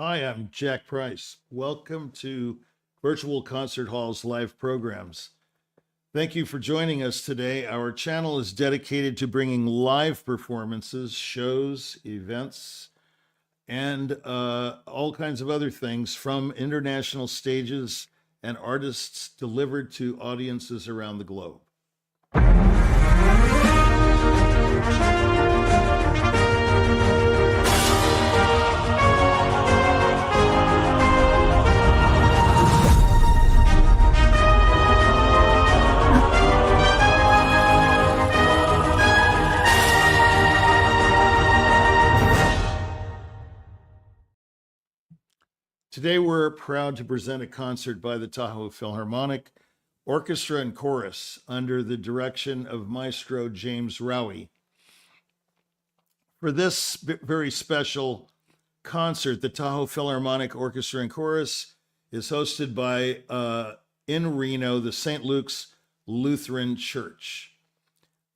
Hi, I'm Jack Price. Welcome to Virtual Concert Hall's live programs. Thank you for joining us today. Our channel is dedicated to bringing live performances, shows, events, and all kinds of other things from international stages and artists delivered to audiences around the globe. Today, we're proud to present a concert by the Tahoe Philharmonic Orchestra and Chorus under the direction of Maestro James Rawie. For this very special concert, the Tahoe Philharmonic Orchestra and Chorus is hosted by, in Reno, the St. Luke's Lutheran Church.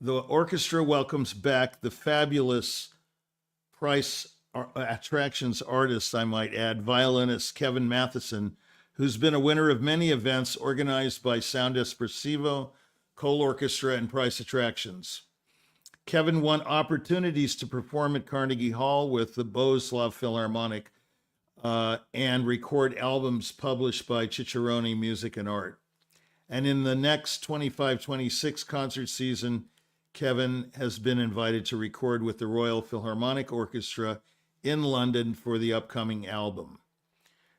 The orchestra welcomes back the fabulous Price Attractions artist, I might add, violinist Kevin Matheson, who's been a winner of many events organized by Sound Espressivo, Cole Orchestra, and Price Attractions. Kevin won opportunities to perform at Carnegie Hall with the Bohuslav Philharmonic and record albums published by Cicciarone Music and Art. And in the next 25-26 concert season, Kevin has been invited to record with the Royal Philharmonic Orchestra in London for the upcoming album.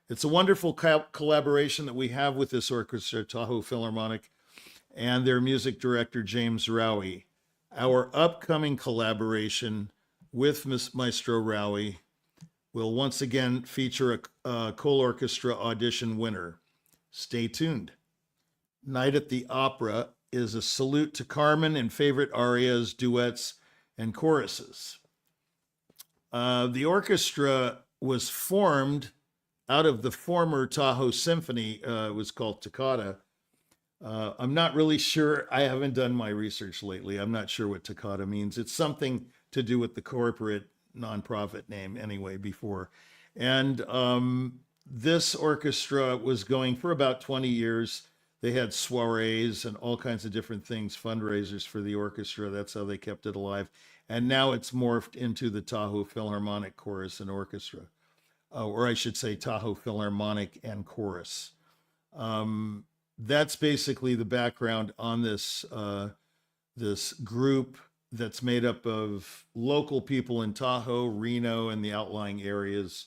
It's a wonderful collaboration that we have with this orchestra, Tahoe Philharmonic, and their music director, James Rawie. Our upcoming collaboration with Maestro Rawie will once again feature a Cole Orchestra audition winner. Stay tuned. Night at the Opera is a salute to Carmen and favorite arias, duets, and choruses. The orchestra was formed out of the former Tahoe Symphony. It was called Toccata. I'm not really sure. I haven't done my research lately. I'm not sure what Toccata means. It's something to do with the corporate nonprofit name anyway before. And this orchestra was going for about 20 years. They had soirees and all kinds of different things, fundraisers for the orchestra. That's how they kept it alive. And now it's morphed into the Tahoe Philharmonic Chorus and Orchestra, or I should say Tahoe Philharmonic and Chorus. That's basically the background on this, this group that's made up of local people in Tahoe, Reno, and the outlying areas,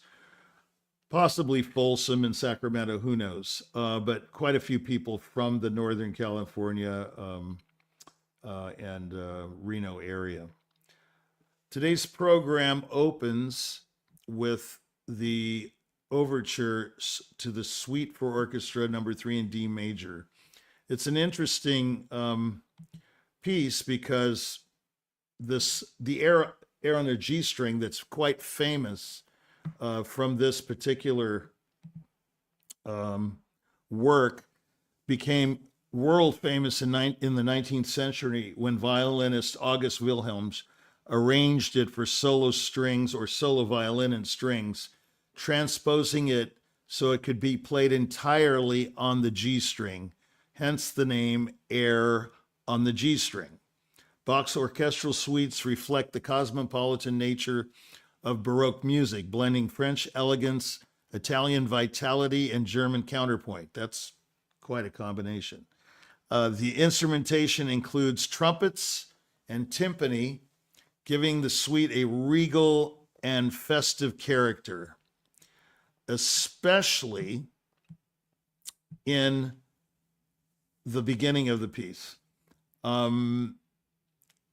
possibly Folsom and Sacramento, who knows, but quite a few people from the Northern California and Reno area. Today's program opens with the overture to the Suite for Orchestra number 3 in D major. It's an interesting piece because the air on a G string that's quite famous from this particular work became world famous in the 19th century when violinist August Wilhelms arranged it for solo strings or solo violin and strings, transposing it so it could be played entirely on the G string, hence the name Air on the G string. Bach's orchestral suites reflect the cosmopolitan nature of Baroque music, blending French elegance, Italian vitality, and German counterpoint. That's quite a combination. The instrumentation includes trumpets and timpani, giving the suite a regal and festive character, especially in the beginning of the piece.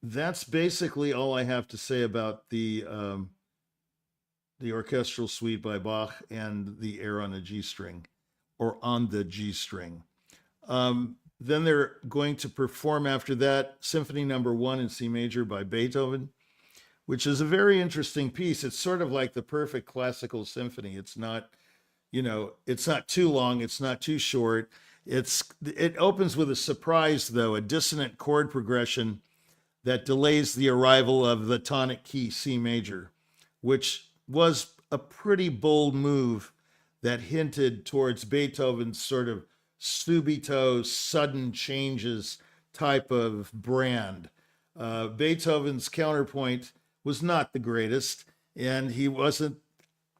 That's basically all I have to say about the orchestral suite by Bach and the Air on a G string, or on the G string. Then they're going to perform after that Symphony number 1 in C major by Beethoven, which is a very interesting piece. It's sort of like the perfect classical symphony. It's not, it's not too long, it's not too short. It opens with a surprise, though, a dissonant chord progression that delays the arrival of the tonic key C major, which was a pretty bold move that hinted towards Beethoven's sort of subito, sudden changes type of brand. Beethoven's counterpoint was not the greatest, and he wasn't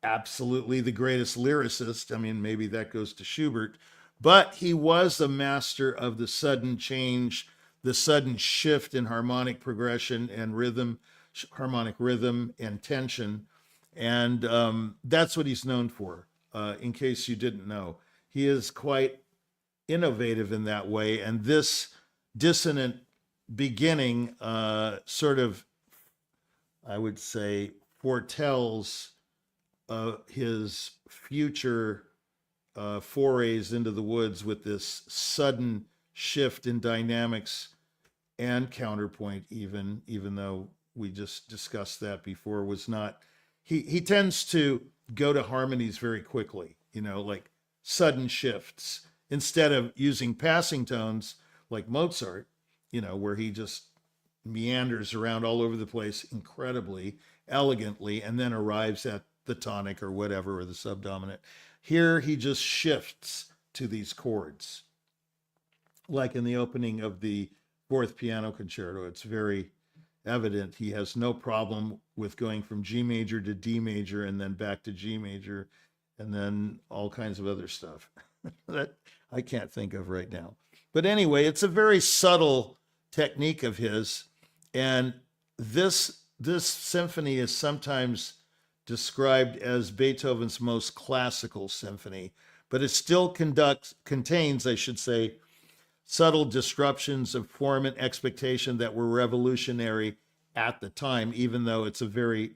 absolutely the greatest lyricist. I mean, maybe that goes to Schubert, but he was a master of the sudden change, the sudden shift in harmonic progression and rhythm, harmonic rhythm and tension. And that's what he's known for, in case you didn't know. He is quite innovative in that way. And this dissonant beginning sort of, I would say, foretells his future forays into the woods with this sudden shift in dynamics and counterpoint, even though we just discussed that before, was not. He tends to go to harmonies very quickly, like sudden shifts, instead of using passing tones like Mozart, where he just meanders around all over the place incredibly elegantly and then arrives at the tonic or whatever, or the subdominant. Here he just shifts to these chords. Like in the opening of the fourth piano concerto, it's very evident he has no problem with going from G major to D major and then back to G major and then all kinds of other stuff that I can't think of right now. But anyway, it's a very subtle technique of his. And this symphony is sometimes described as Beethoven's most classical symphony, but it still contains, I should say, subtle disruptions of form and expectation that were revolutionary at the time, even though it's a very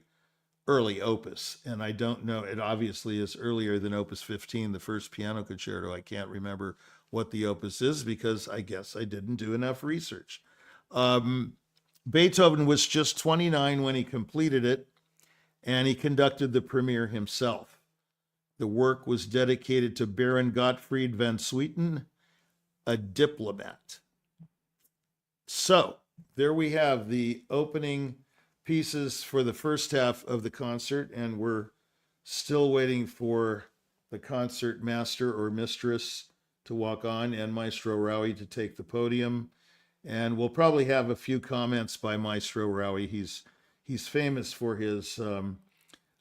early opus. And I don't know, it obviously is earlier than Opus 15, the first piano concerto. I can't remember what the opus is because I guess I didn't do enough research. Beethoven was just 29 when he completed it, and he conducted the premiere himself. The work was dedicated to Baron Gottfried van Swieten, a diplomat. So there we have the opening pieces for the first half of the concert, and we're still waiting for the concert master or mistress to walk on and Maestro Rawie to take the podium. And we'll probably have a few comments by Maestro Rawie. He's famous for his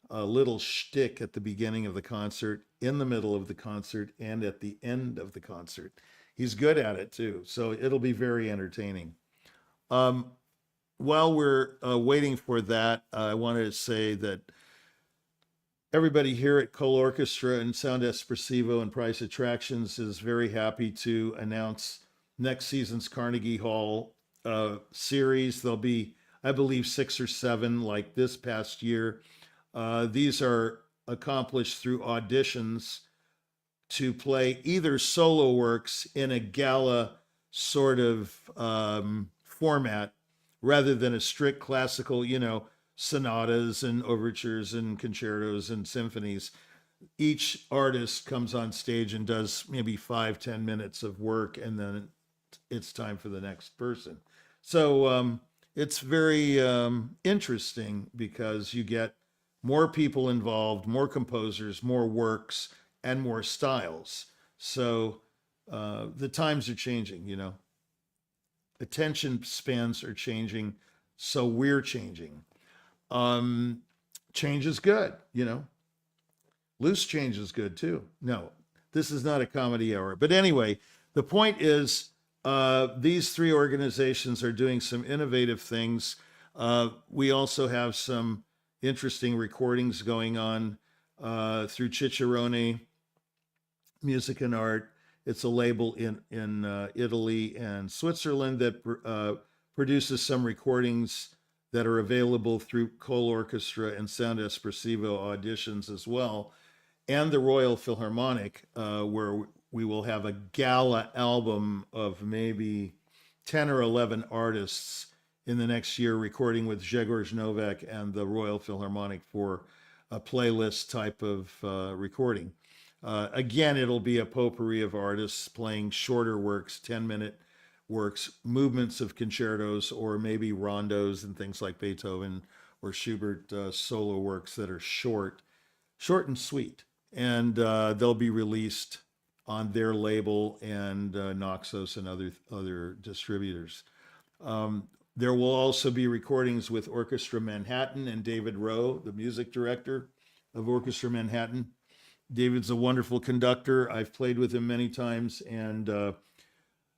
little shtick at the beginning of the concert, in the middle of the concert, and at the end of the concert. He's good at it too, so it'll be very entertaining. While we're waiting for that, I wanted to say that everybody here at Cole Orchestra and Sound Espressivo and Price Attractions is very happy to announce next season's Carnegie Hall series. There'll be, I believe, 6 or 7 like this past year. These are accomplished through auditions to play either solo works in a gala sort of format rather than a strict classical, sonatas and overtures and concertos and symphonies. Each artist comes on stage and does maybe 5-10 minutes of work, and then it's time for the next person. So it's very interesting because you get more people involved, more composers, more works, and more styles. So the times are changing, Attention spans are changing, so we're changing. Change is good, Loose change is good too. No, this is not a comedy hour. But anyway, the point is these 3 organizations are doing some innovative things. We also have some interesting recordings going on through Cicciarone Music and Art. It's a label in Italy and Switzerland that produces some recordings that are available through Cole Orchestra and Sound Espressivo auditions as well, and the Royal Philharmonic, where we will have a gala album of maybe 10 or 11 artists in the next year recording with Grzegorz Nowak and the Royal Philharmonic for a playlist type of recording. Again, it'll be a potpourri of artists playing shorter works, 10-minute works, movements of concertos, or maybe rondos and things like Beethoven or Schubert solo works that are short and sweet. and they'll be released on their label and Noxos and other distributors. There will also be recordings with Orchestra Manhattan and David Rowe, the music director of Orchestra Manhattan. David's a wonderful conductor. I've played with him many times, and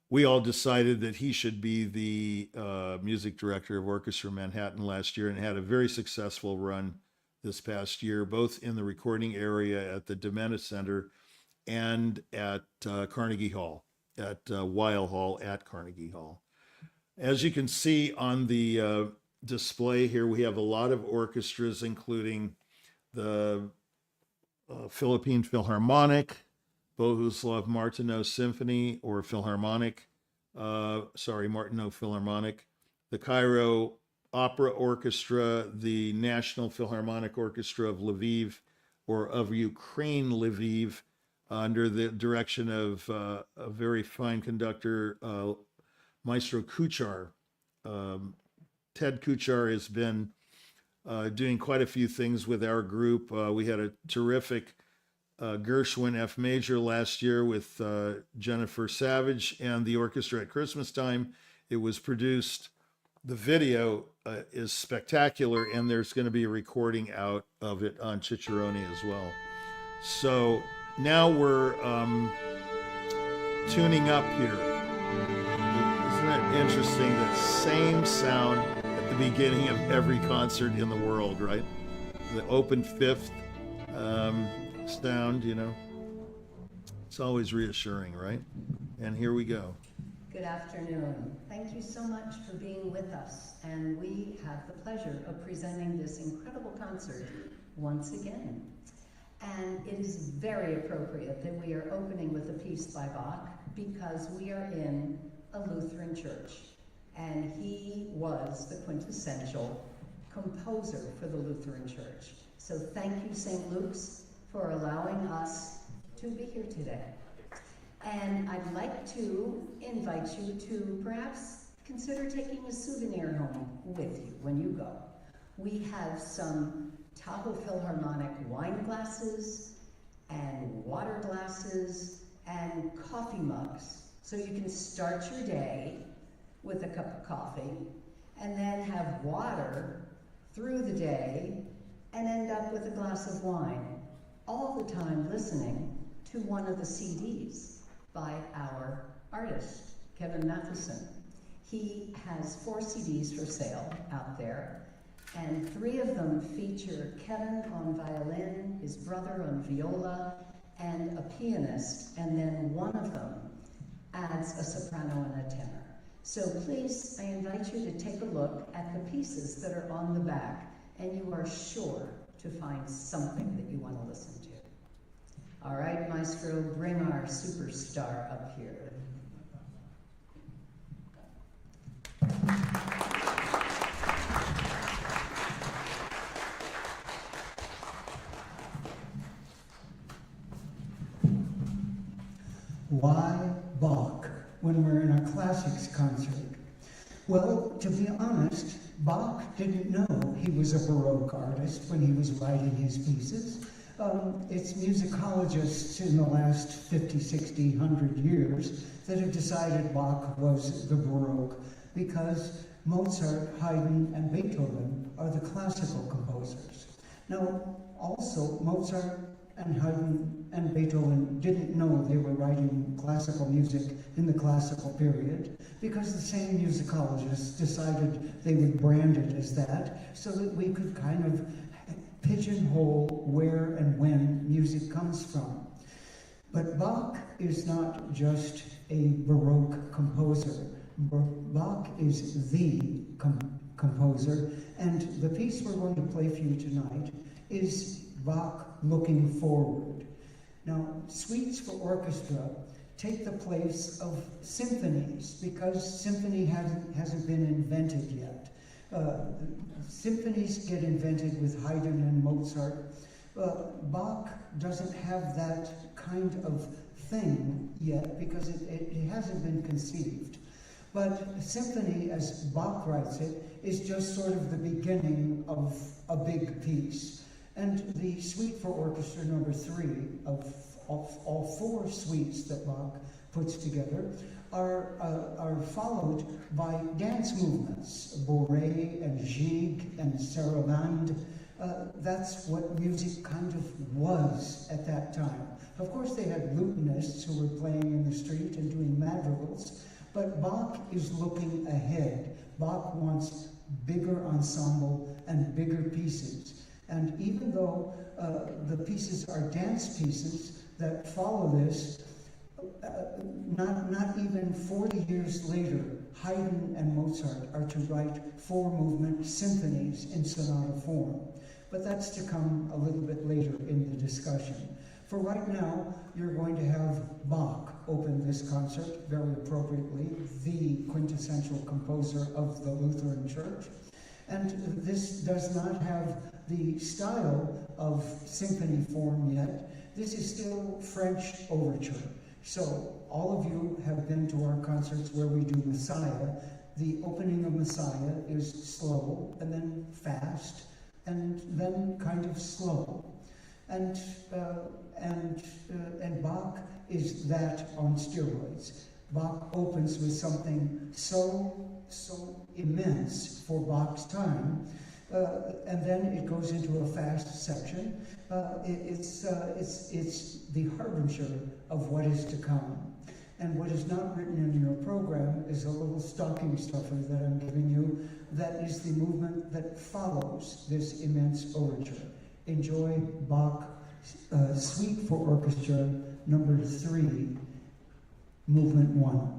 we all decided that he should be the music director of Orchestra Manhattan last year, and had a very successful run this past year, both in the recording area at the Domena Center and at Carnegie Hall, at Weil Hall at Carnegie Hall. As you can see on the display here, we have a lot of orchestras, including the Philippine Philharmonic, Bohuslav Martineau Symphony or Philharmonic, Martineau Philharmonic, the Cairo Opera Orchestra, the National Philharmonic Orchestra of Lviv, or of Ukraine, Lviv, under the direction of a very fine conductor, Maestro Kuchar. Ted Kuchar has been doing quite a few things with our group. We had a terrific Gershwin F major last year with Jennifer Savage and the orchestra at Christmas time. It was produced. The video is spectacular, and there's going to be a recording out of it on Cicciarone as well. So now we're tuning up here. Isn't it interesting? That same sound at the beginning of every concert in the world, right? The open fifth sound, you know. It's always reassuring, right? And here we go. Good afternoon. Thank you so much for being with us. And we have the pleasure of presenting this incredible concert once again. And it is very appropriate that we are opening with a piece by Bach, because we are in a Lutheran church. And he was the quintessential composer for the Lutheran church. So thank you, St. Luke's, for allowing us to be here today. And I'd like to invite you to perhaps consider taking a souvenir home with you when you go. We have some Tahoe Philharmonic wine glasses and water glasses and coffee mugs, so you can start your day with a cup of coffee and then have water through the day and end up with a glass of wine, all the time listening to one of the CDs by our artist, Kevin Matheson. He has 4 CDs for sale out there, and 3 of them feature Kevin on violin, his brother on viola, and a pianist, and then one of them adds a soprano and a tenor. So please, I invite you to take a look at the pieces that are on the back, and you are sure to find something that you want to listen to. All right, Maestro, bring our superstar up here. Why Bach when we're in a classics concert? Well, to be honest, Bach didn't know he was a Baroque artist when he was writing his pieces. It's musicologists in the last 50, 60, 100 years that have decided Bach was the Baroque, because Mozart, Haydn, and Beethoven are the classical composers. Now, also, Mozart and Haydn and Beethoven didn't know they were writing classical music in the classical period, because the same musicologists decided they would brand it as that, so that we could kind of pigeonhole where and when music comes from. But Bach is not just a Baroque composer. Bach is the composer, and the piece we're going to play for you tonight is Bach looking forward. Now, suites for orchestra take the place of symphonies, because symphony hasn't been invented yet. Symphonies get invented with Haydn and Mozart. Bach doesn't have that kind of thing yet, because it hasn't been conceived. But symphony, as Bach writes it, is just sort of the beginning of a big piece. And the Suite for Orchestra number 3 of all 4 suites that Bach puts together are followed by dance movements, bourrée and gigue and sarabande. That's what music kind of was at that time. Of course, they had lutenists who were playing in the street and doing madrigals, but Bach is looking ahead. Bach wants bigger ensemble and bigger pieces. And even though the pieces are dance pieces that follow this, not even 40 years later, Haydn and Mozart are to write 4-movement symphonies in sonata form. But that's to come a little bit later in the discussion. For right now, you're going to have Bach open this concert, very appropriately, the quintessential composer of the Lutheran Church. And this does not have the style of symphony form yet. This is still French overture. So all of you have been to our concerts where we do Messiah. The opening of Messiah is slow, and then fast, and then kind of slow. And Bach is that on steroids. Bach opens with something so immense for Bach's time, and then it goes into a fast section. It's the harbinger of what is to come. And what is not written in your program is a little stocking stuffer that I'm giving you. That is the movement that follows this immense overture. Enjoy Bach Suite for Orchestra number 3, movement 1.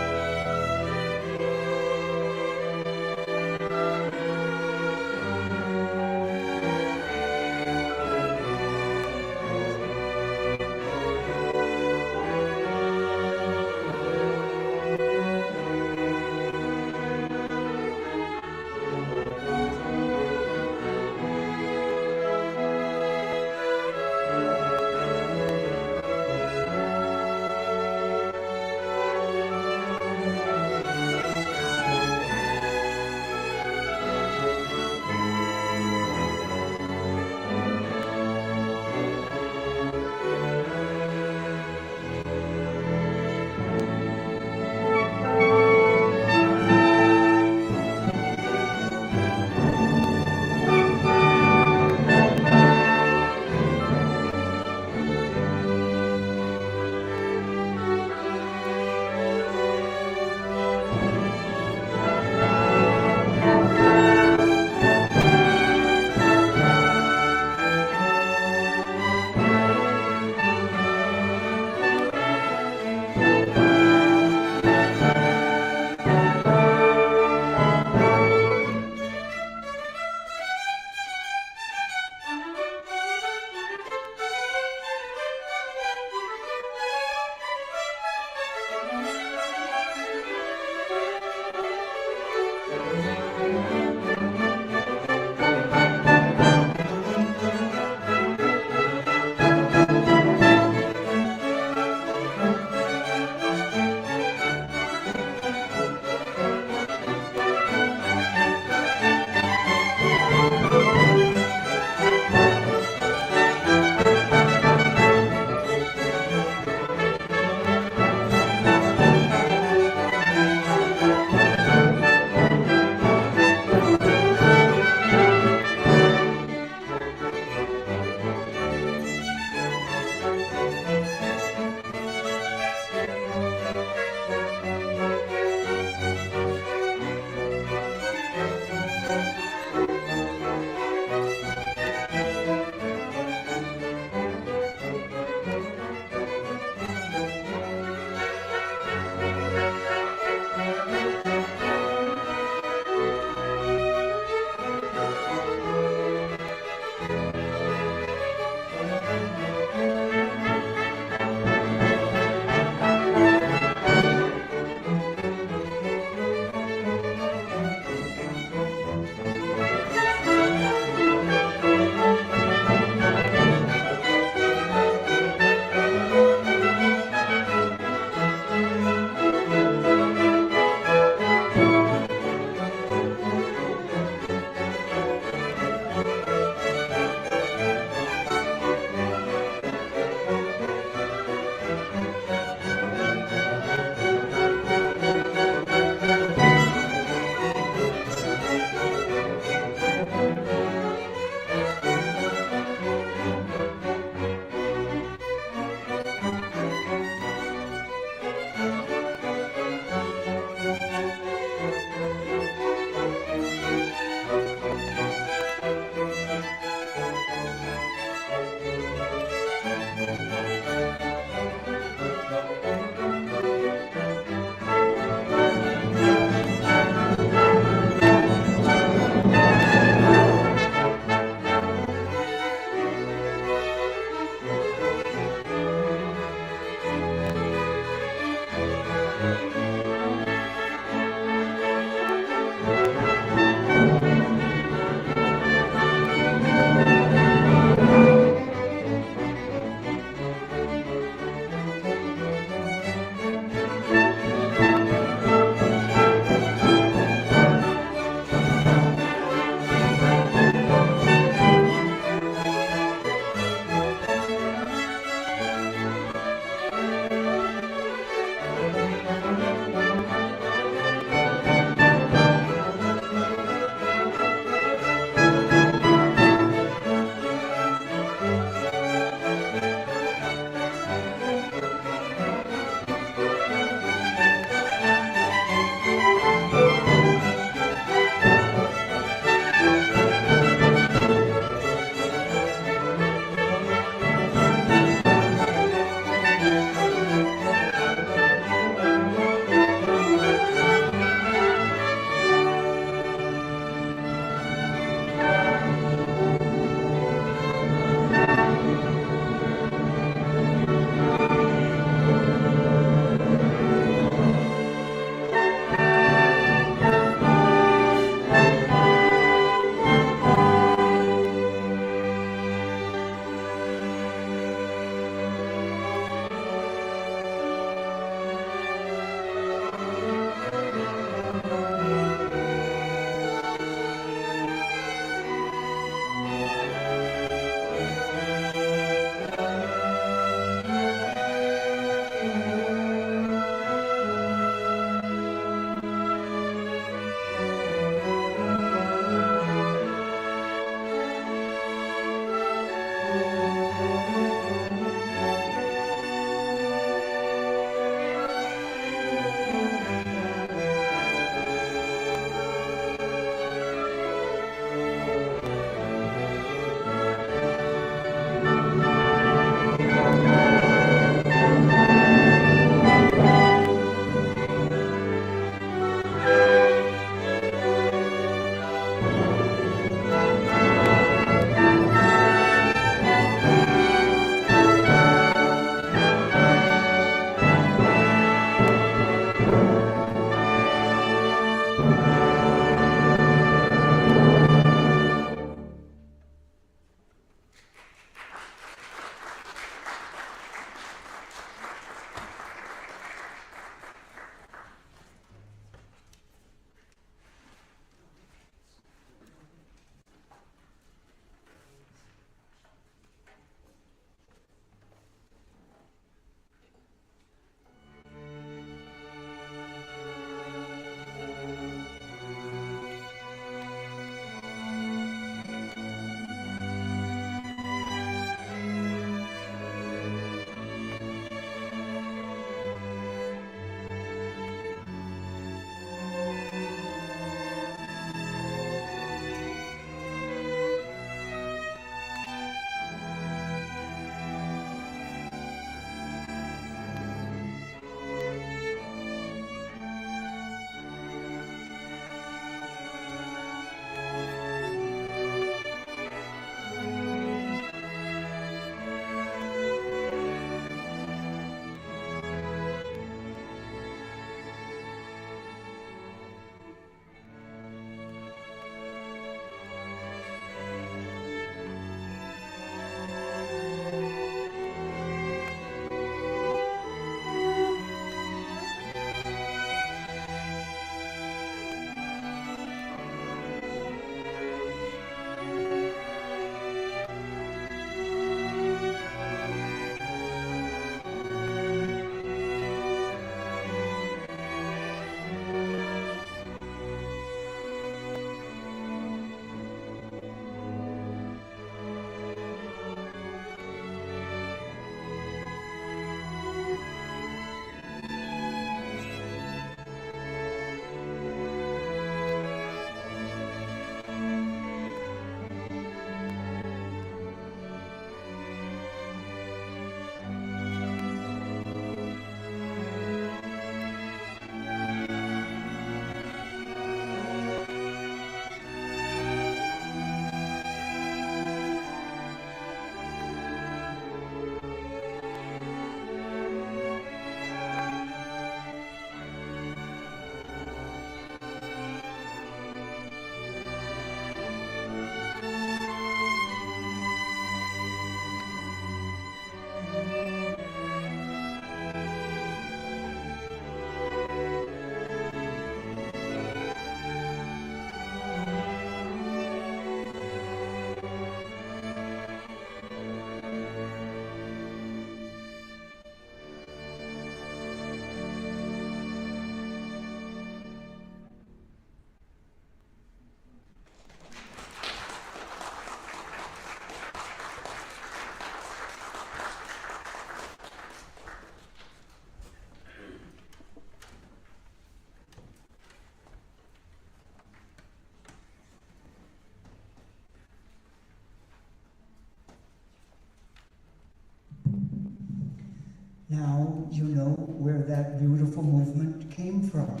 where that beautiful movement came from.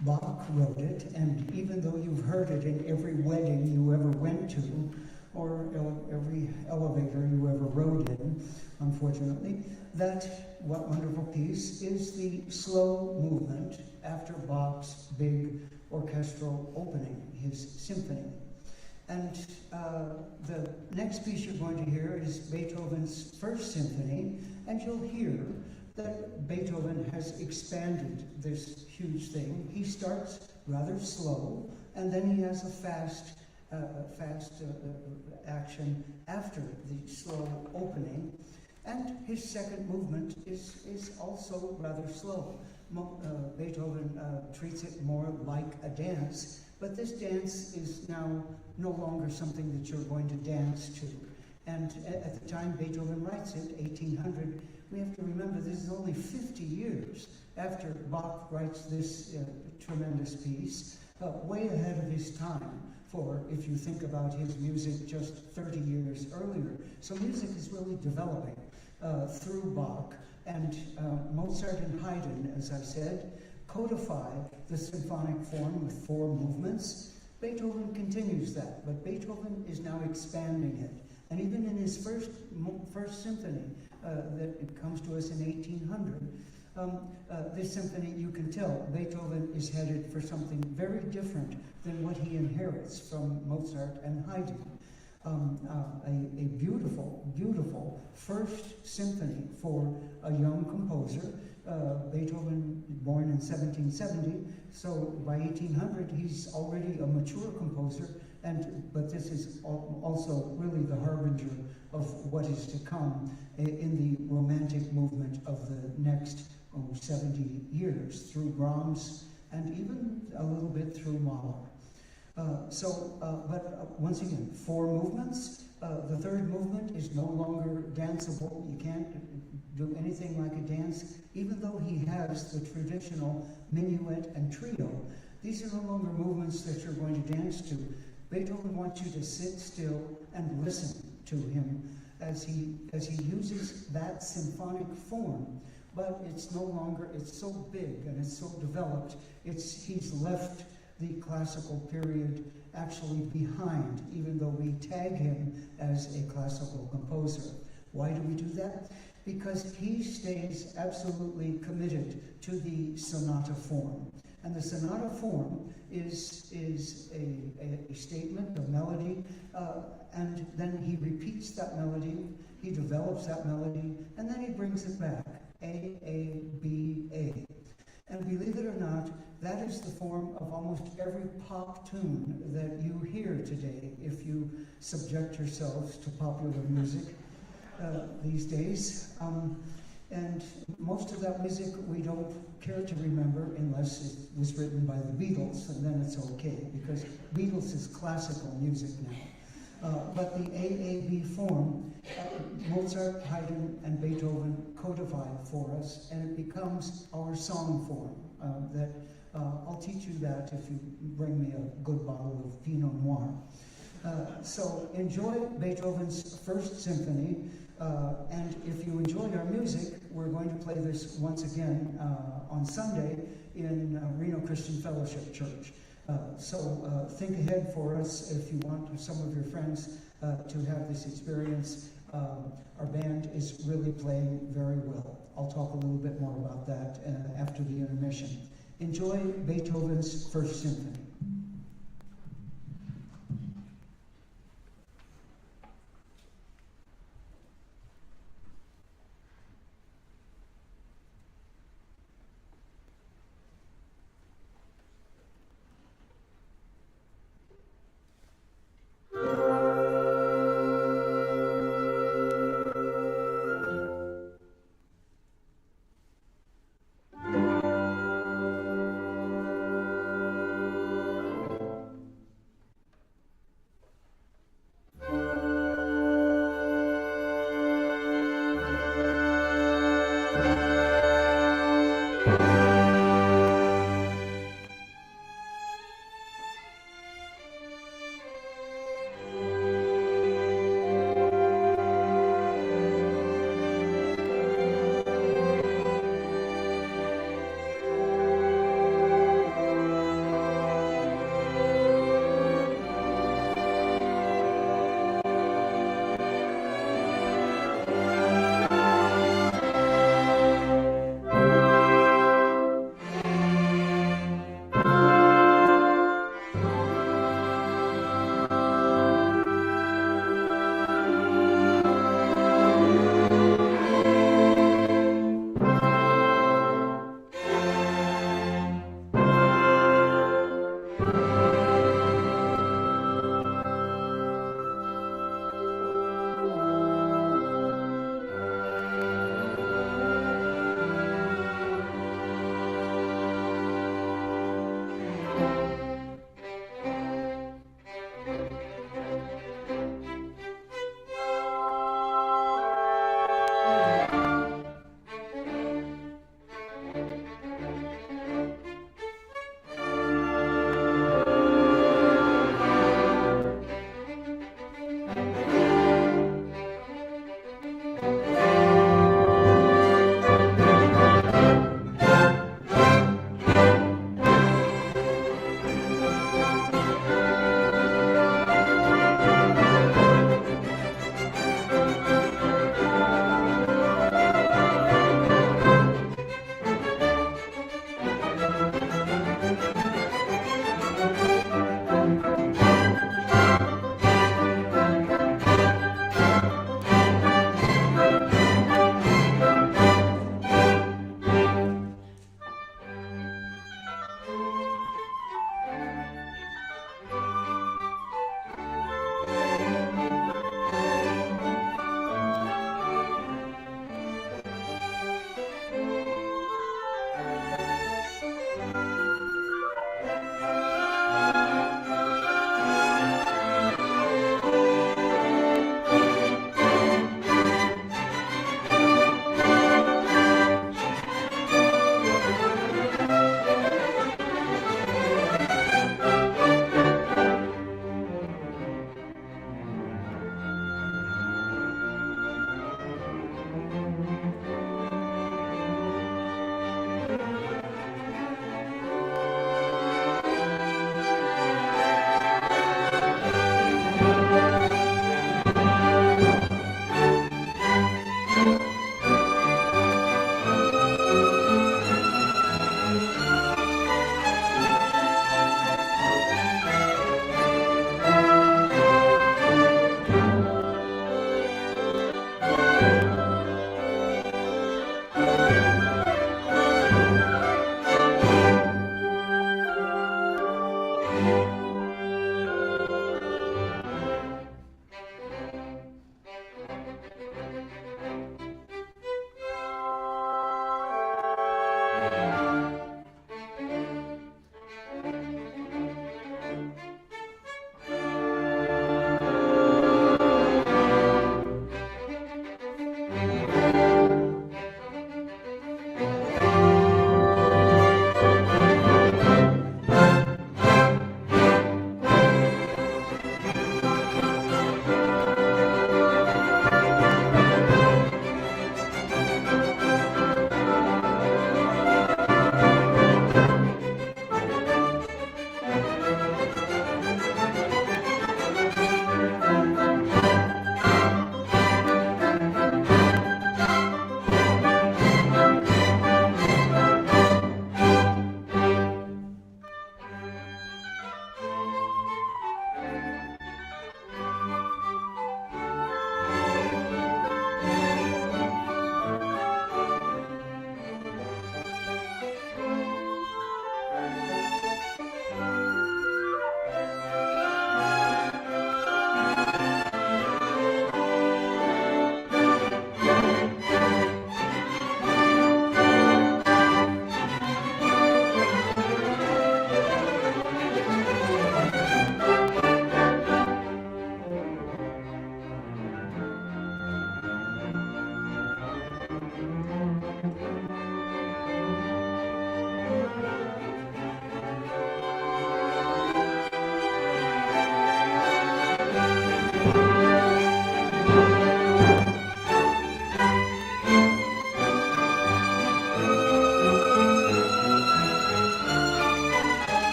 Bach wrote it, and even though you've heard it in every wedding you ever went to, or every elevator you ever rode in, unfortunately, that what wonderful piece is the slow movement after Bach's big orchestral opening, his symphony. And the next piece you're going to hear is Beethoven's First Symphony, and you'll hear that Beethoven has expanded this huge thing. He starts rather slow, and then he has a fast action after the slow opening. And his second movement is also rather slow. Beethoven treats it more like a dance, but this dance is now no longer something that you're going to dance to. And at the time Beethoven writes it, 1800, we have to remember this is only 50 years after Bach writes this tremendous piece, way ahead of his time for, if you think about his music just 30 years earlier. So music is really developing through Bach, and Mozart and Haydn, as I said, codified the symphonic form with 4 movements. Beethoven continues that, but Beethoven is now expanding it. And even in his first symphony, that it comes to us in 1800, this symphony, you can tell, Beethoven is headed for something very different than what he inherits from Mozart and Haydn. A beautiful, beautiful first symphony for a young composer. Beethoven, born in 1770, so by 1800 he's already a mature composer, but this is also really the harbinger of what is to come in the romantic movement of the next 70 years, through Brahms and even a little bit through Mahler. But once again, 4 movements. The third movement is no longer danceable. You can't do anything like a dance, even though he has the traditional minuet and trio. These are no longer movements that you're going to dance to. Beethoven wants you to sit still and listen to him as he uses that symphonic form. But it's no longer, it's so big and it's so developed, he's left the classical period actually behind, even though we tag him as a classical composer. Why do we do that? Because he stays absolutely committed to the sonata form. And the sonata form is a statement, a melody, and then he repeats that melody, he develops that melody, and then he brings it back. A, A, B, A. And believe it or not, that is the form of almost every pop tune that you hear today if you subject yourselves to popular music these days. And most of that music we don't care to remember unless it was written by the Beatles, and then it's okay, because Beatles is classical music now. But the AAB form, Mozart, Haydn, and Beethoven codified for us, and it becomes our song form. I'll teach you that if you bring me a good bottle of Pinot Noir. So enjoy Beethoven's First Symphony, and if you enjoy our music, we're going to play this once again on Sunday in Reno Christian Fellowship Church. So think ahead for us if you want some of your friends to have this experience. Our band is really playing very well. I'll talk a little bit more about that after the intermission. Enjoy Beethoven's First Symphony.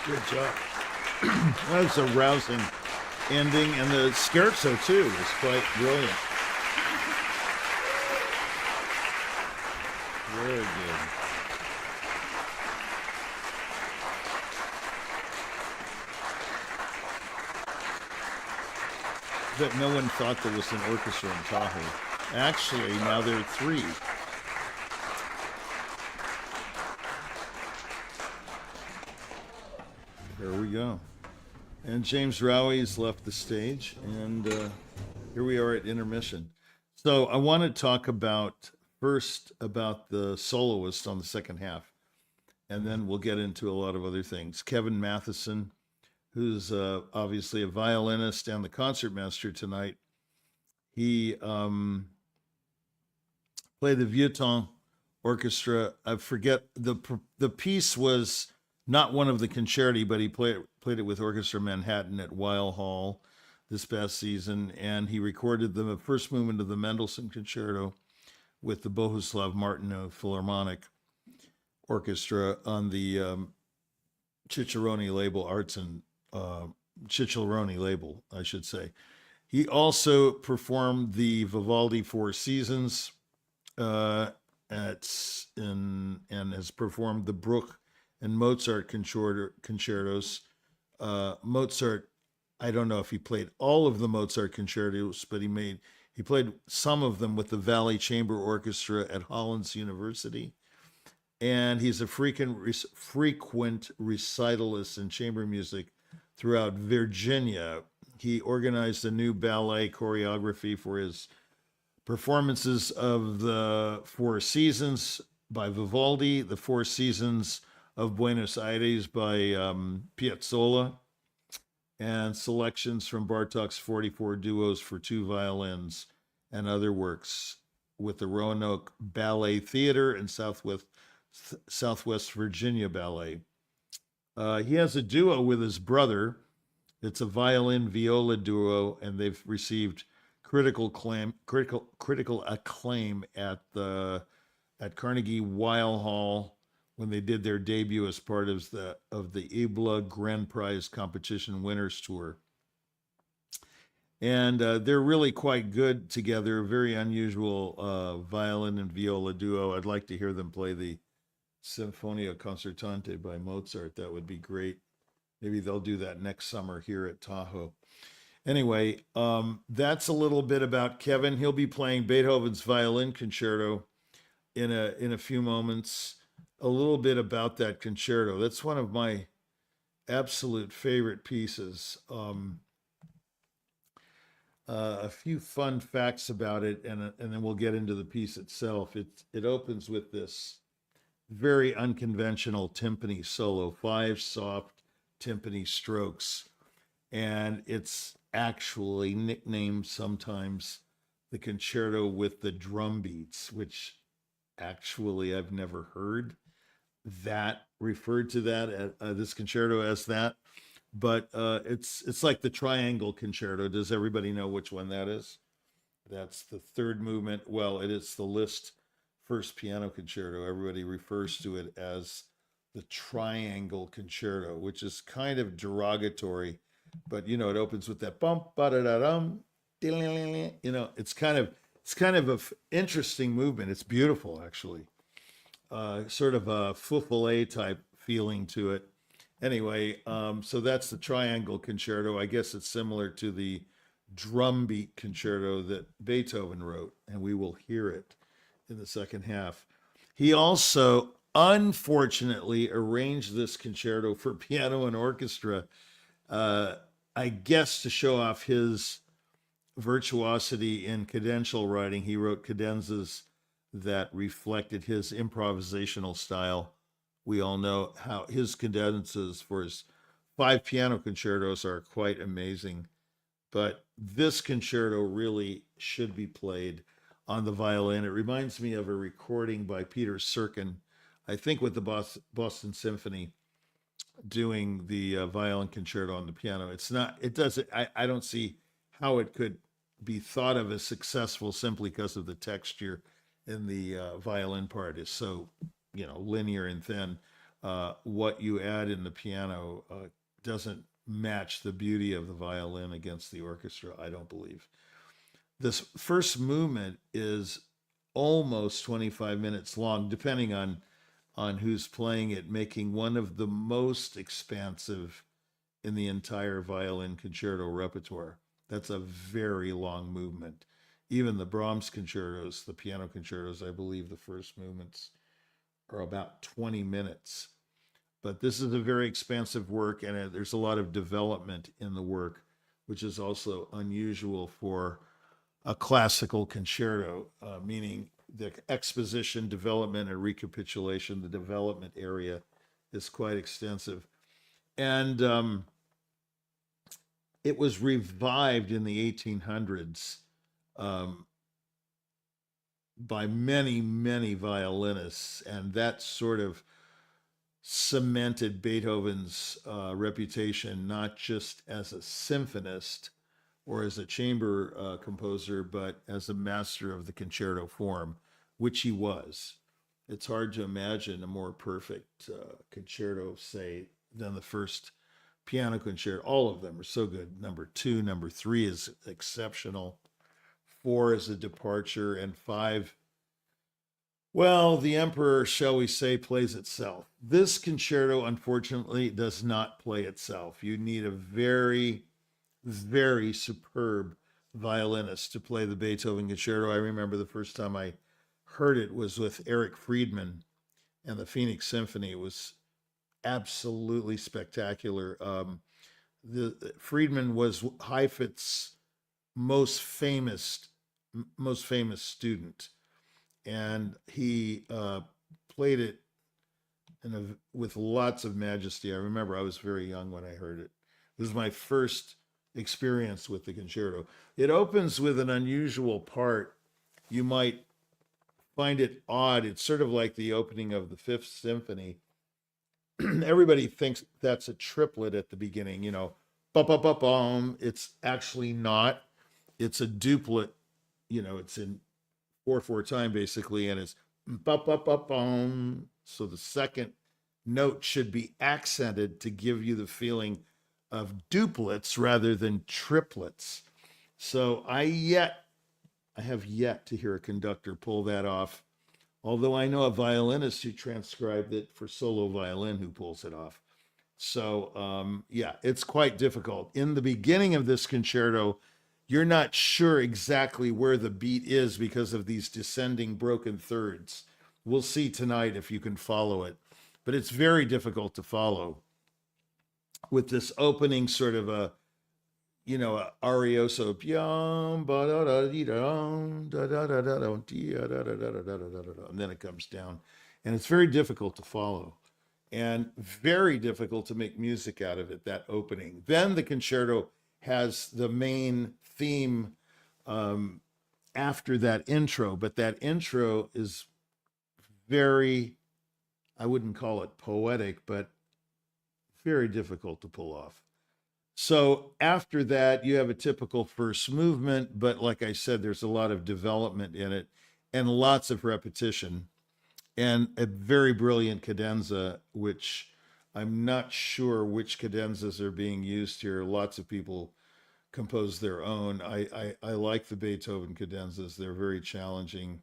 Good job. That was a rousing ending, and the scherzo too was quite brilliant. Very good. That no one thought there was an orchestra in Tahoe. Actually, now there are three. There we go. And James Rowie's left the stage, and here we are at intermission. So I want to talk first about the soloist on the second half, and then we'll get into a lot of other things. Kevin Matheson, who's obviously a violinist and the concertmaster tonight. He played the Violin Orchestra. I forget, the piece was not one of the concerti, but he played it with Orchestra Manhattan at Weill Hall this past season, and he recorded the first movement of the Mendelssohn Concerto with the Bohuslav Martineau Philharmonic Orchestra on the Cicciarone label, Cicciarone label, I should say. He also performed the Vivaldi Four Seasons and has performed the Bruch and Mozart concertos. Mozart, I don't know if he played all of the Mozart concertos, but he played some of them with the Valley Chamber Orchestra at Hollins University. And he's a frequent recitalist in chamber music throughout Virginia. He organized a new ballet choreography for his performances of the Four Seasons by Vivaldi, the Four Seasons of Buenos Aires by Piazzolla, and selections from Bartók's 44 duos for two violins and other works with the Roanoke Ballet Theater and Southwest Virginia Ballet. He has a duo with his brother. It's a violin viola duo, and they've received critical acclaim at Carnegie Weill Hall when they did their debut as part of the IBLA Grand Prize Competition Winners Tour. And they're really quite good together. Very unusual violin and viola duo. I'd like to hear them play the Sinfonia Concertante by Mozart. That would be great. Maybe they'll do that next summer here at Tahoe. Anyway, that's a little bit about Kevin. He'll be playing Beethoven's Violin Concerto in a few moments. A little bit about that concerto. That's one of my absolute favorite pieces. A few fun facts about it, and then we'll get into the piece itself. It opens with this very unconventional timpani solo, 5 soft timpani strokes, and it's actually nicknamed sometimes the concerto with the drum beats, which actually I've never heard that referred to that this concerto as that, but it's like the triangle concerto. Does everybody know which one that is? That's the third movement. Well, it is the Liszt first piano concerto. Everybody refers to it as the triangle concerto, which is kind of derogatory, but it opens with that bump, ba-da-da-dum, it's kind of an interesting movement. It's beautiful, actually. Sort of a fufale type feeling to it. Anyway, so that's the triangle concerto. I guess it's similar to the drum beat concerto that Beethoven wrote, and we will hear it in the second half. He also, unfortunately, arranged this concerto for piano and orchestra, I guess to show off his virtuosity in cadential writing. He wrote cadenzas that reflected his improvisational style. We all know how his cadenzas for his 5 piano concertos are quite amazing, but this concerto really should be played on the violin. It reminds me of a recording by Peter Serkin, I think with the Boston Symphony, doing the violin concerto on the piano. I don't see how it could be thought of as successful simply because of the texture in the violin part is so, linear and thin. what you add in the piano doesn't match the beauty of the violin against the orchestra, I don't believe. This first movement is almost 25 minutes long, depending on who's playing it, making one of the most expansive in the entire violin concerto repertoire. That's a very long movement. Even the Brahms concertos, the piano concertos, I believe the first movements are about 20 minutes. But this is a very expansive work, and there's a lot of development in the work, which is also unusual for a classical concerto, meaning the exposition, development, and recapitulation, the development area is quite extensive. And it was revived in the 1800s by many, many violinists, and that sort of cemented Beethoven's reputation, not just as a symphonist or as a chamber composer, but as a master of the concerto form, which he was. It's hard to imagine a more perfect concerto, say, than the first piano concerto. All of them are so good. Number 2, number 3 is exceptional. 4 is a departure, and 5, well, the Emperor, shall we say, plays itself. This concerto, unfortunately, does not play itself. You need a very, very superb violinist to play the Beethoven concerto. I remember the first time I heard it was with Eric Friedman and the Phoenix Symphony. It was absolutely spectacular. The Friedman was Heifetz's most famous student, and he played it with lots of majesty. I remember I was very young when I heard it. It was my first experience with the concerto. It opens with an unusual part. You might find it odd. It's sort of like the opening of the Fifth Symphony. Everybody thinks that's a triplet at the beginning, ba-ba-ba-bum. It's actually not. It's a duplet, it's in 4/4 time basically, and it's ba-ba-ba-bum. So the second note should be accented to give you the feeling of duplets rather than triplets. So I have yet to hear a conductor pull that off. Although I know a violinist who transcribed it for solo violin who pulls it off. So, it's quite difficult. In the beginning of this concerto, you're not sure exactly where the beat is because of these descending broken thirds. We'll see tonight if you can follow it. But it's very difficult to follow with this opening sort of a arioso, and then it comes down, and it's very difficult to follow and very difficult to make music out of it, that opening. Then the concerto has the main theme after that intro, but that intro is very, I wouldn't call it poetic, but very difficult to pull off. So after that, you have a typical first movement, but like I said, there's a lot of development in it and lots of repetition and a very brilliant cadenza, which I'm not sure which cadenzas are being used here. Lots of people compose their own. I like the Beethoven cadenzas. They're very challenging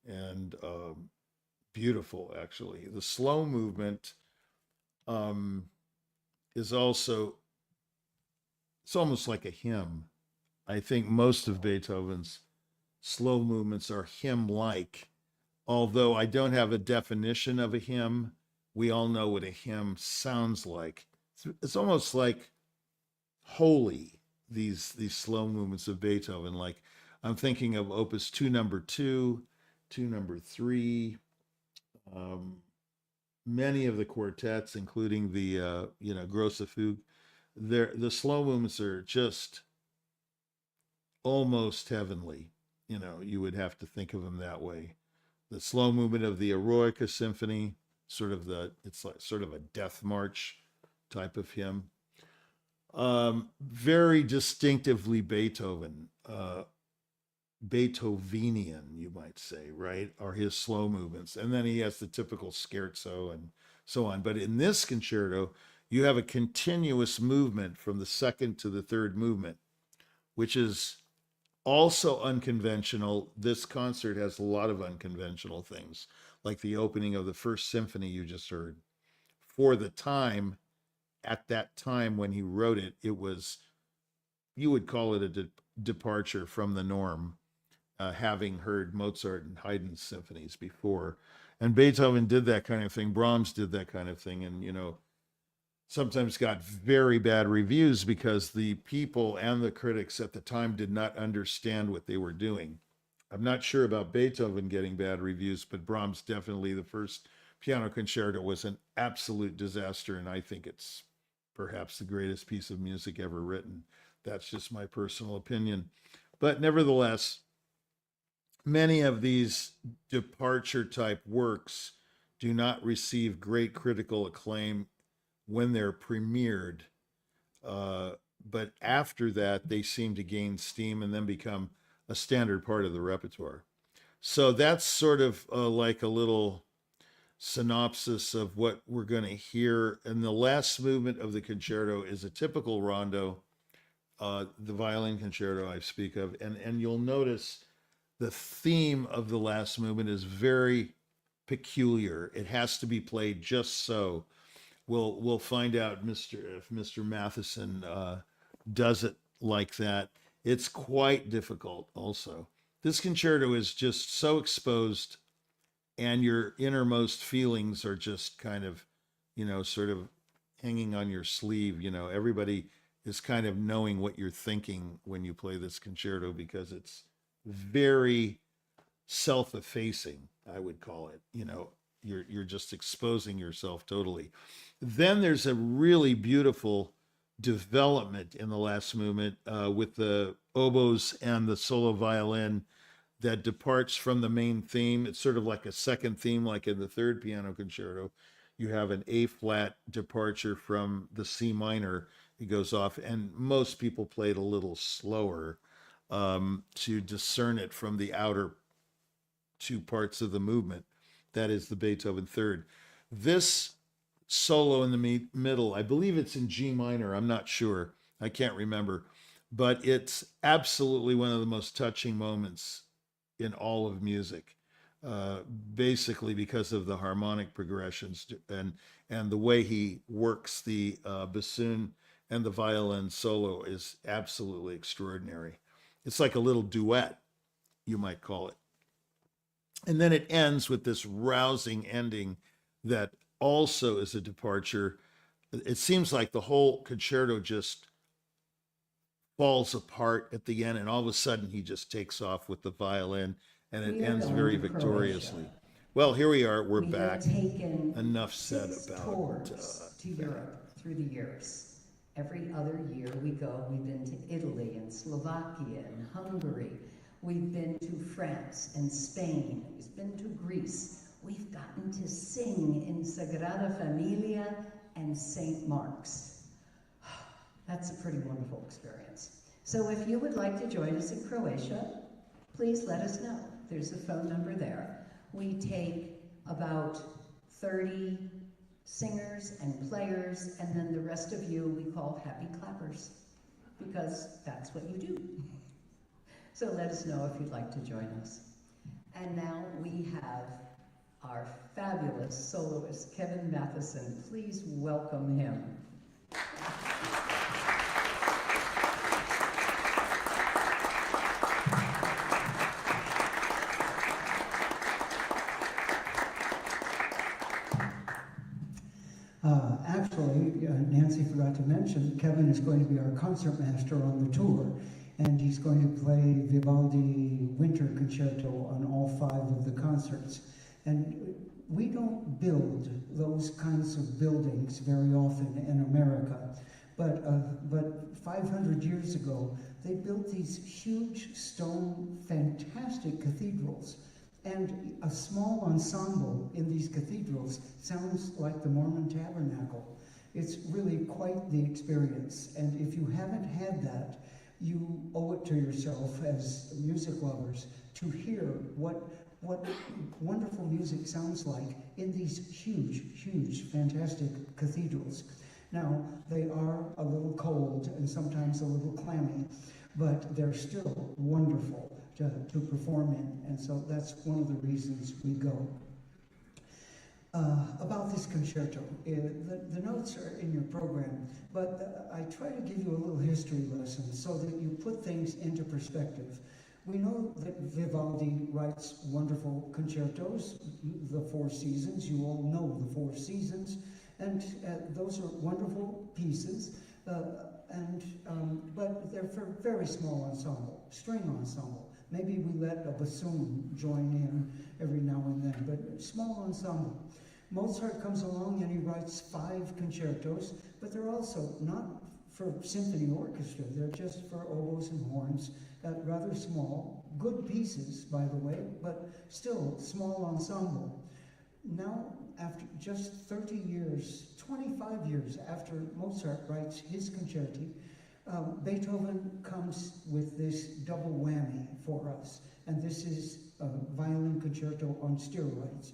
and beautiful, actually. The slow movement is also, it's almost like a hymn. I think most of Beethoven's slow movements are hymn-like, although I don't have a definition of a hymn. We all know what a hymn sounds like. It's almost like holy, these slow movements of Beethoven. Like I'm thinking of Opus 2 number 2, 2 number 3, many of the quartets, including the Grosse Fuge. The slow movements are just almost heavenly. You would have to think of them that way. The slow movement of the Eroica Symphony, it's like sort of a death march type of hymn. Very distinctively Beethoven, Beethovenian, you might say, right? Are his slow movements. And then he has the typical scherzo and so on. But in this concerto, you have a continuous movement from the second to the third movement, which is also unconventional. This concert has a lot of unconventional things, like the opening of the first symphony you just heard. For the time, at that time when he wrote it, it was, you would call it a departure from the norm, having heard Mozart and Haydn's symphonies before. And Beethoven did that kind of thing. Brahms did that kind of thing. And, sometimes got very bad reviews because the people and the critics at the time did not understand what they were doing. I'm not sure about Beethoven getting bad reviews, but Brahms definitely, the first piano concerto was an absolute disaster, and I think it's perhaps the greatest piece of music ever written. That's just my personal opinion. But nevertheless, many of these departure type works do not receive great critical acclaim when they're premiered. But after that, they seem to gain steam and then become a standard part of the repertoire. So that's sort of like a little synopsis of what we're going to hear. And the last movement of the concerto is a typical rondo, the violin concerto I speak of. And you'll notice the theme of the last movement is very peculiar. It has to be played just so. We'll find out if Mr. Matheson does it like that. It's quite difficult also. This concerto is just so exposed, and your innermost feelings are just kind of, sort of hanging on your sleeve. Everybody is kind of knowing what you're thinking when you play this concerto, because it's very self-effacing, I would call it. You're just exposing yourself totally. Then there's a really beautiful development in the last movement with the oboes and the solo violin that departs from the main theme. It's sort of like a second theme, like in the third piano concerto. You have an A flat departure from the C minor. It goes off, and most people play it a little slower to discern it from the outer two parts of the movement. That is the Beethoven third. This solo in the middle, I believe it's in G minor. I'm not sure. I can't remember. But it's absolutely one of the most touching moments in all of music, basically because of the harmonic progressions and the way he works the bassoon and the violin solo is absolutely extraordinary. It's like a little duet, you might call it. And then it ends with this rousing ending that also is a departure. It seems like the whole concerto just falls apart at the end, and all of a sudden he just takes off with the violin, and it ends very victoriously. Well, here we are. We're back. Enough said about tours to Europe through the years. Every other year we go. We've been to Italy and Slovakia and Hungary. We've been to France and Spain. We've been to Greece. We've gotten to sing in Sagrada Familia and St. Mark's. That's a pretty wonderful experience. So if you would like to join us in Croatia, please let us know. There's a phone number there. We take about 30 singers and players, and then the rest of you we call happy clappers, because that's what you do. So let us know if you'd like to join us. And now we have our fabulous soloist, Kevin Matheson. Please welcome him. Actually, Nancy forgot to mention, Kevin is going to be our concertmaster on the tour, and he's going to play Vivaldi Winter Concerto on all 5 of the concerts. And we don't build those kinds of buildings very often in America, but 500 years ago, they built these huge stone, fantastic cathedrals. And a small ensemble in these cathedrals sounds like the Mormon Tabernacle. It's really quite the experience. And if you haven't had that, you owe it to yourself as music lovers to hear what what wonderful music sounds like in these huge, huge, fantastic cathedrals. Now, they are a little cold and sometimes a little clammy, but they're still wonderful to perform in, and so that's one of the reasons we go. About this concerto, the notes are in your program, but I try to give you a little history lesson so that you put things into perspective. We know that Vivaldi writes wonderful concertos, the Four Seasons. You all know the Four Seasons, and those are wonderful pieces, but they're for very small ensemble, string ensemble. Maybe we let a bassoon join in every now and then, but small ensemble. Mozart comes along and he writes 5 concertos, but they're also not for symphony orchestra. They're just for oboes and horns, rather small, good pieces, by the way, but still small ensemble. Now, after just 30 years, 25 years after Mozart writes his concerti, Beethoven comes with this double whammy for us, and this is a violin concerto on steroids.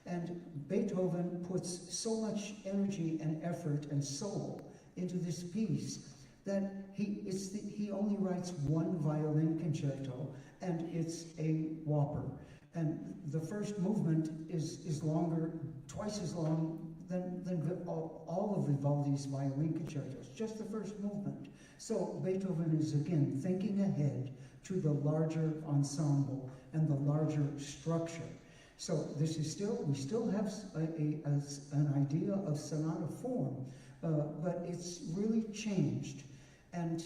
And Beethoven puts so much energy and effort and soul into this piece that he only writes 1 violin concerto, and it's a whopper. And the first movement is longer, twice as long than all of Vivaldi's violin concertos, just the first movement. So Beethoven is again thinking ahead to the larger ensemble and the larger structure. So this is we still have an idea of sonata form, but it's really changed. And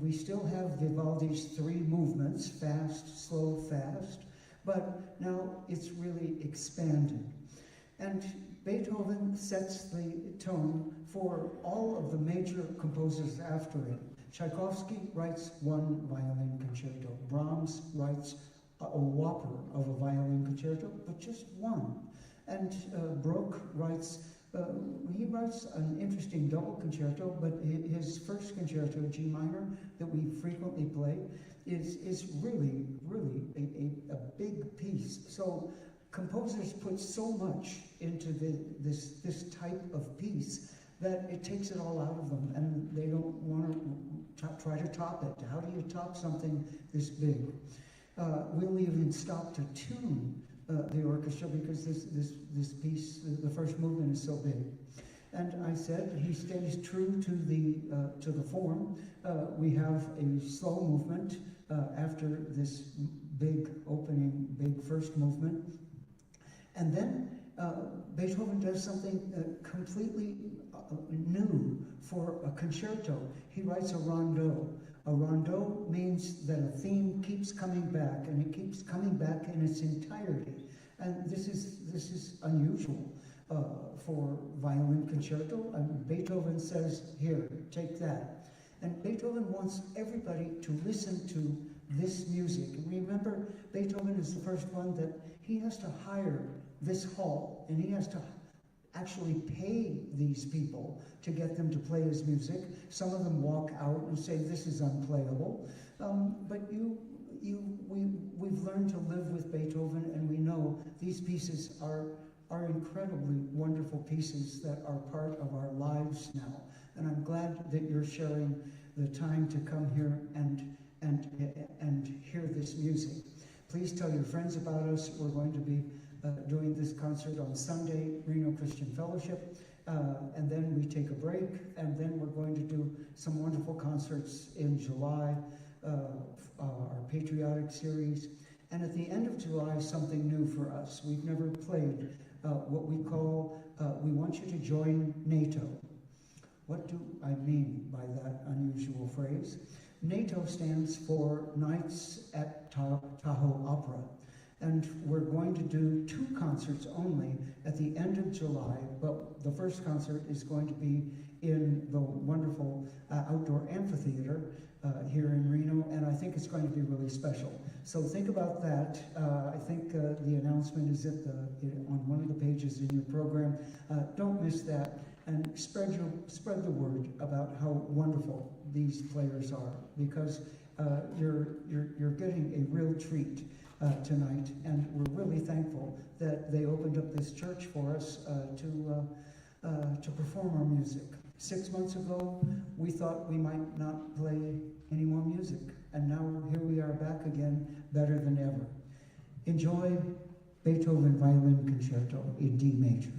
we still have Vivaldi's 3 movements, fast, slow, fast, but now it's really expanded. And Beethoven sets the tone for all of the major composers after him. Tchaikovsky writes 1 violin concerto. Brahms writes a whopper of a violin concerto, but just 1. And Bruch writes, he writes an interesting double concerto, but his first concerto, G minor, that we frequently play, is really, really a big piece. So composers put so much into this type of piece that it takes it all out of them, and they don't want to try to top it. How do you top something this big? We'll even stop to tune the orchestra because this piece, the first movement, is so big. And I said he stays true to the form. We have a slow movement after this big opening, big first movement, and then Beethoven does something completely new for a concerto. He writes a rondeau. A rondeau means that a theme keeps coming back, and it keeps coming back in its entirety. And this is unusual for violin concerto. And Beethoven says, "Here, take that." And Beethoven wants everybody to listen to this music. And remember, Beethoven is the first one that he has to hire this hall, and he has to actually pay these people to get them to play his music. Some of them walk out and say, "This is unplayable." But we've learned to live with Beethoven, and we know these pieces are incredibly wonderful pieces that are part of our lives now. And I'm glad that you're sharing the time to come here and hear this music. Please tell your friends about us. We're going to be doing this concert on Sunday, Reno Christian Fellowship, and then we take a break, and then we're going to do some wonderful concerts in July, our patriotic series, and at the end of July, something new for us. We've never played what we call, we want you to join NATO. What do I mean by that unusual phrase? NATO stands for Nights at Tahoe Opera. And we're going to do 2 concerts only at the end of July, but the first concert is going to be in the wonderful outdoor amphitheater here in Reno, and I think it's going to be really special. So think about that. I think the announcement is on one of the pages in your program. Don't miss that, and spread the word about how wonderful these players are, because you're getting a real treat tonight, and we're really thankful that they opened up this church for us to perform our music. 6 months ago, we thought we might not play any more music, and now here we are back again, better than ever. Enjoy Beethoven Violin Concerto in D major.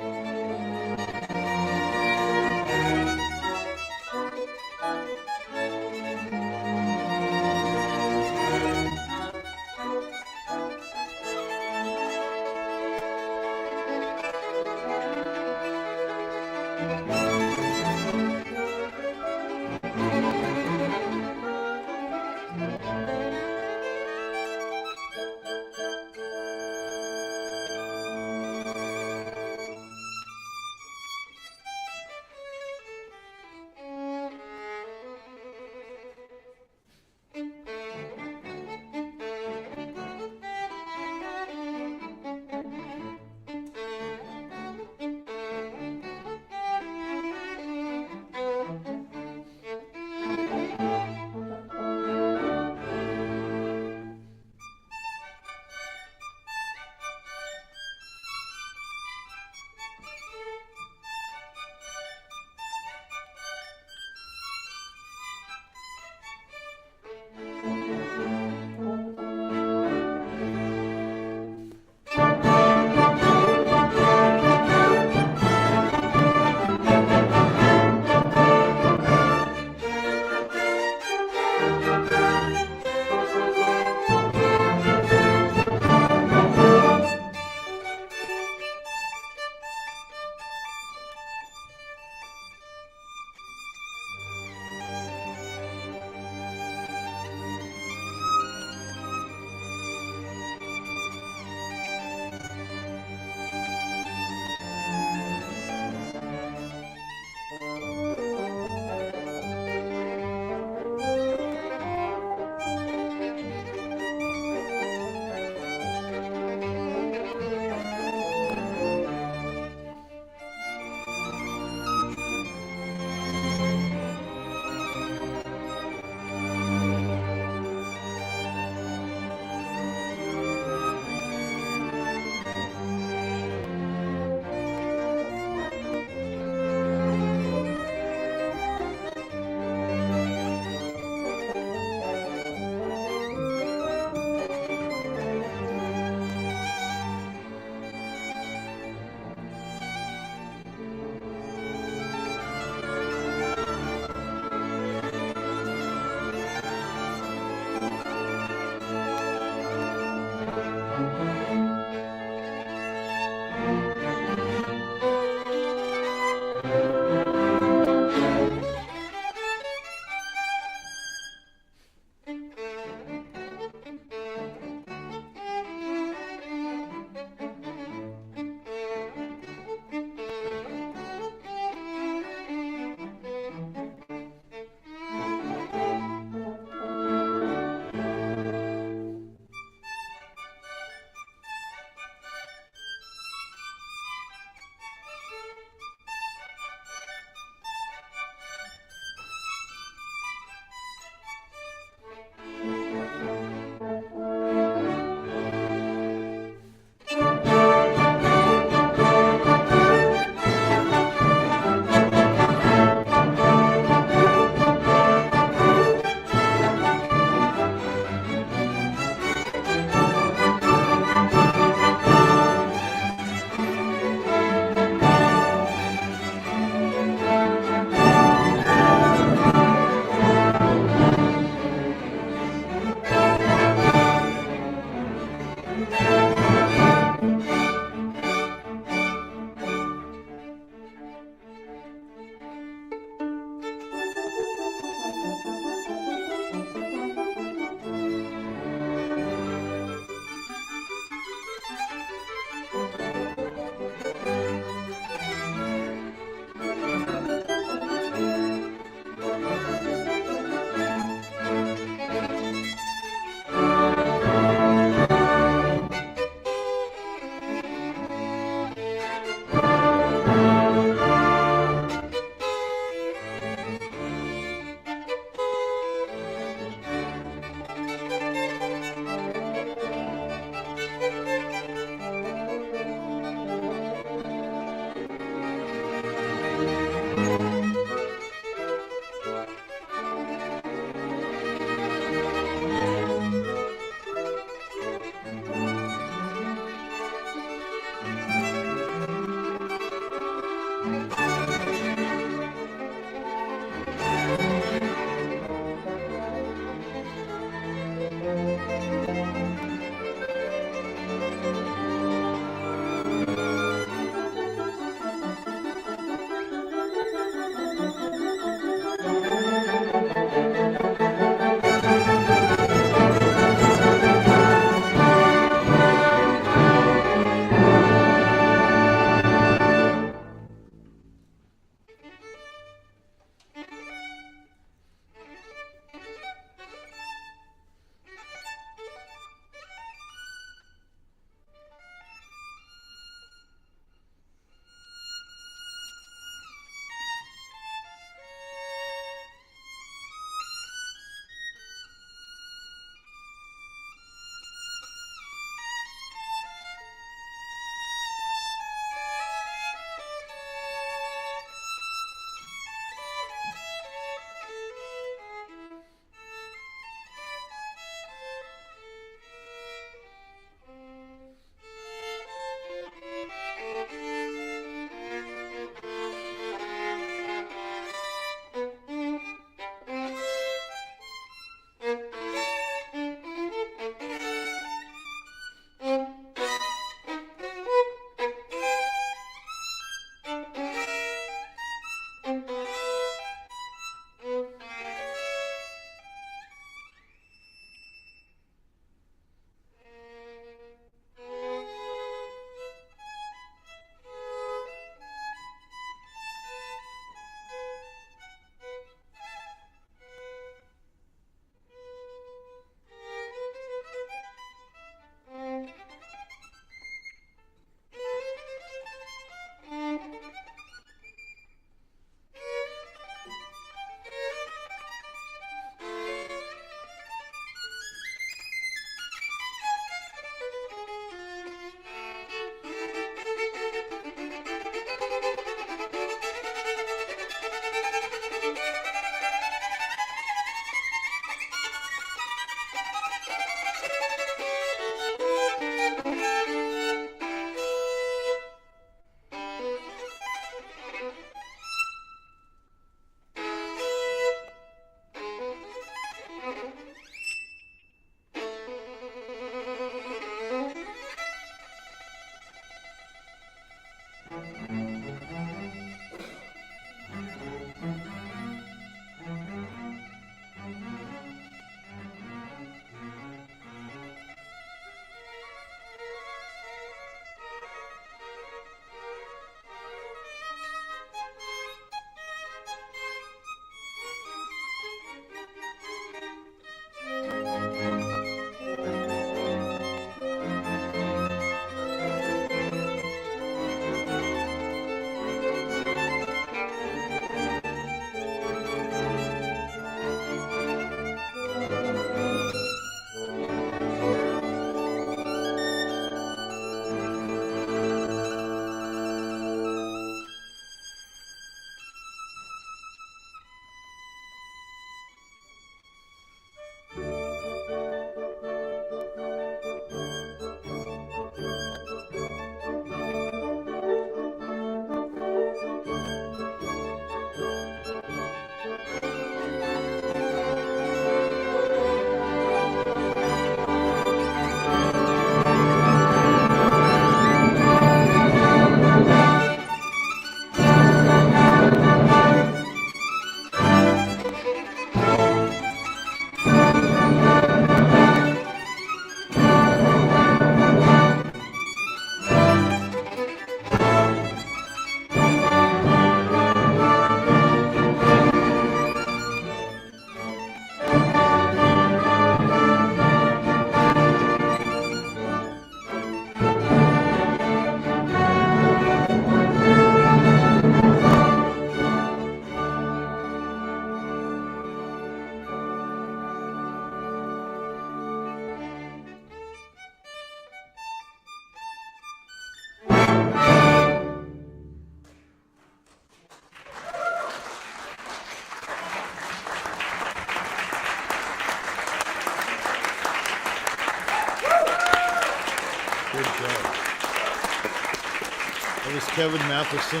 That was Kevin Matheson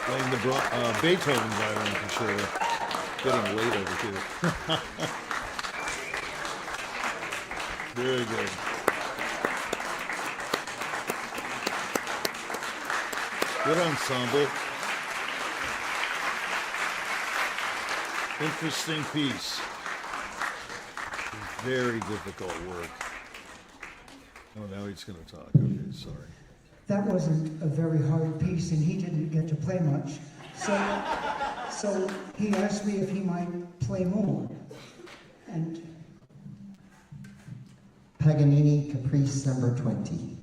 playing the Beethoven violin concerto. Getting late over here. Very good. Good ensemble. Interesting piece. Very difficult work. Oh, now he's going to talk. Okay, sorry. That wasn't a very hard piece, and he didn't get to play much. So he asked me if he might play more. And Paganini Caprice number 20.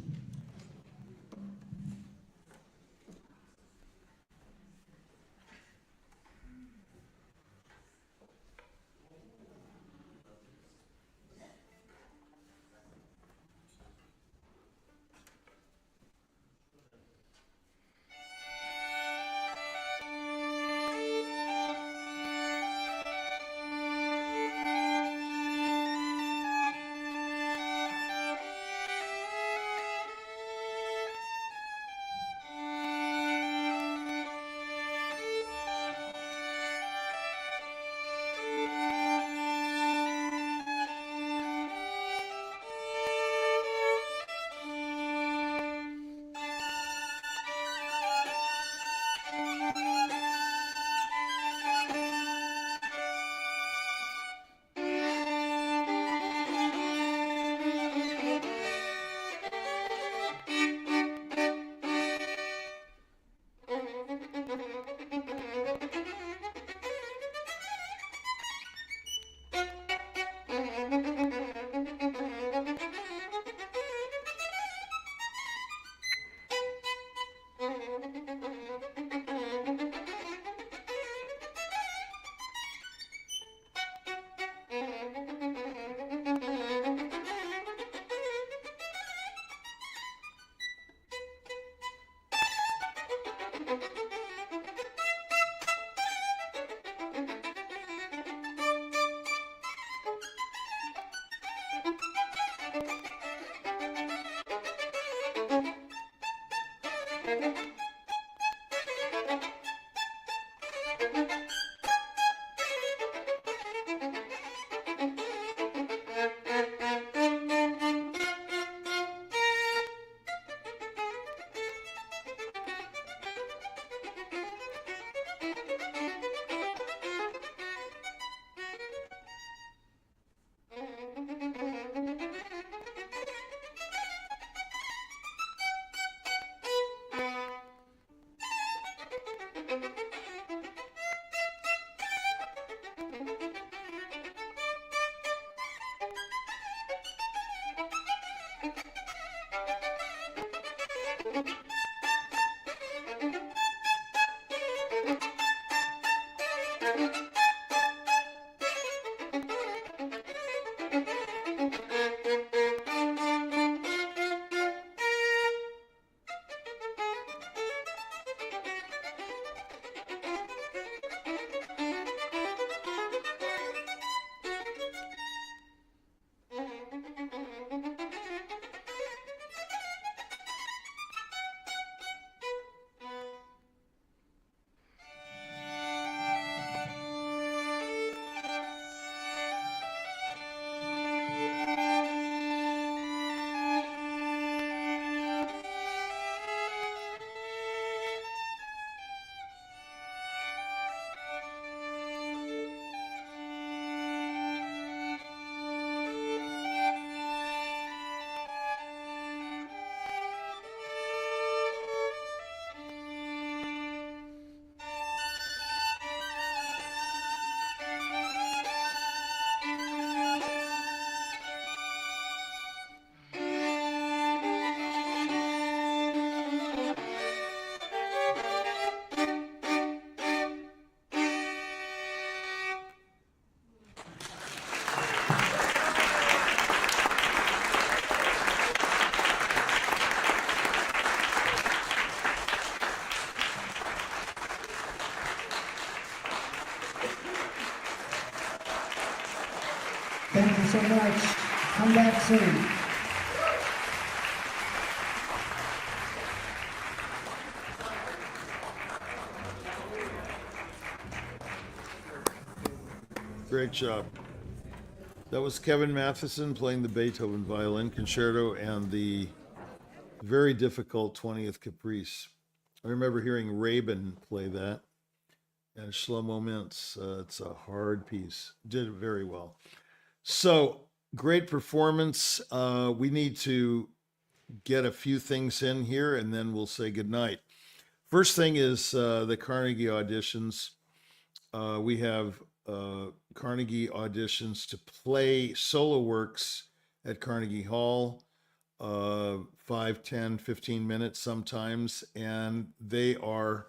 thank you so much. Come back soon. Great job. That was Kevin Matheson playing the Beethoven Violin Concerto and the very difficult 20th Caprice. I remember hearing Rabin play that and Shlomo Mintz. It's a hard piece. Did it very well. So, great performance. We need to get a few things in here and then we'll say goodnight. First thing is the Carnegie auditions. We have Carnegie auditions to play solo works at Carnegie Hall, 5, 10, 15 minutes sometimes, and they are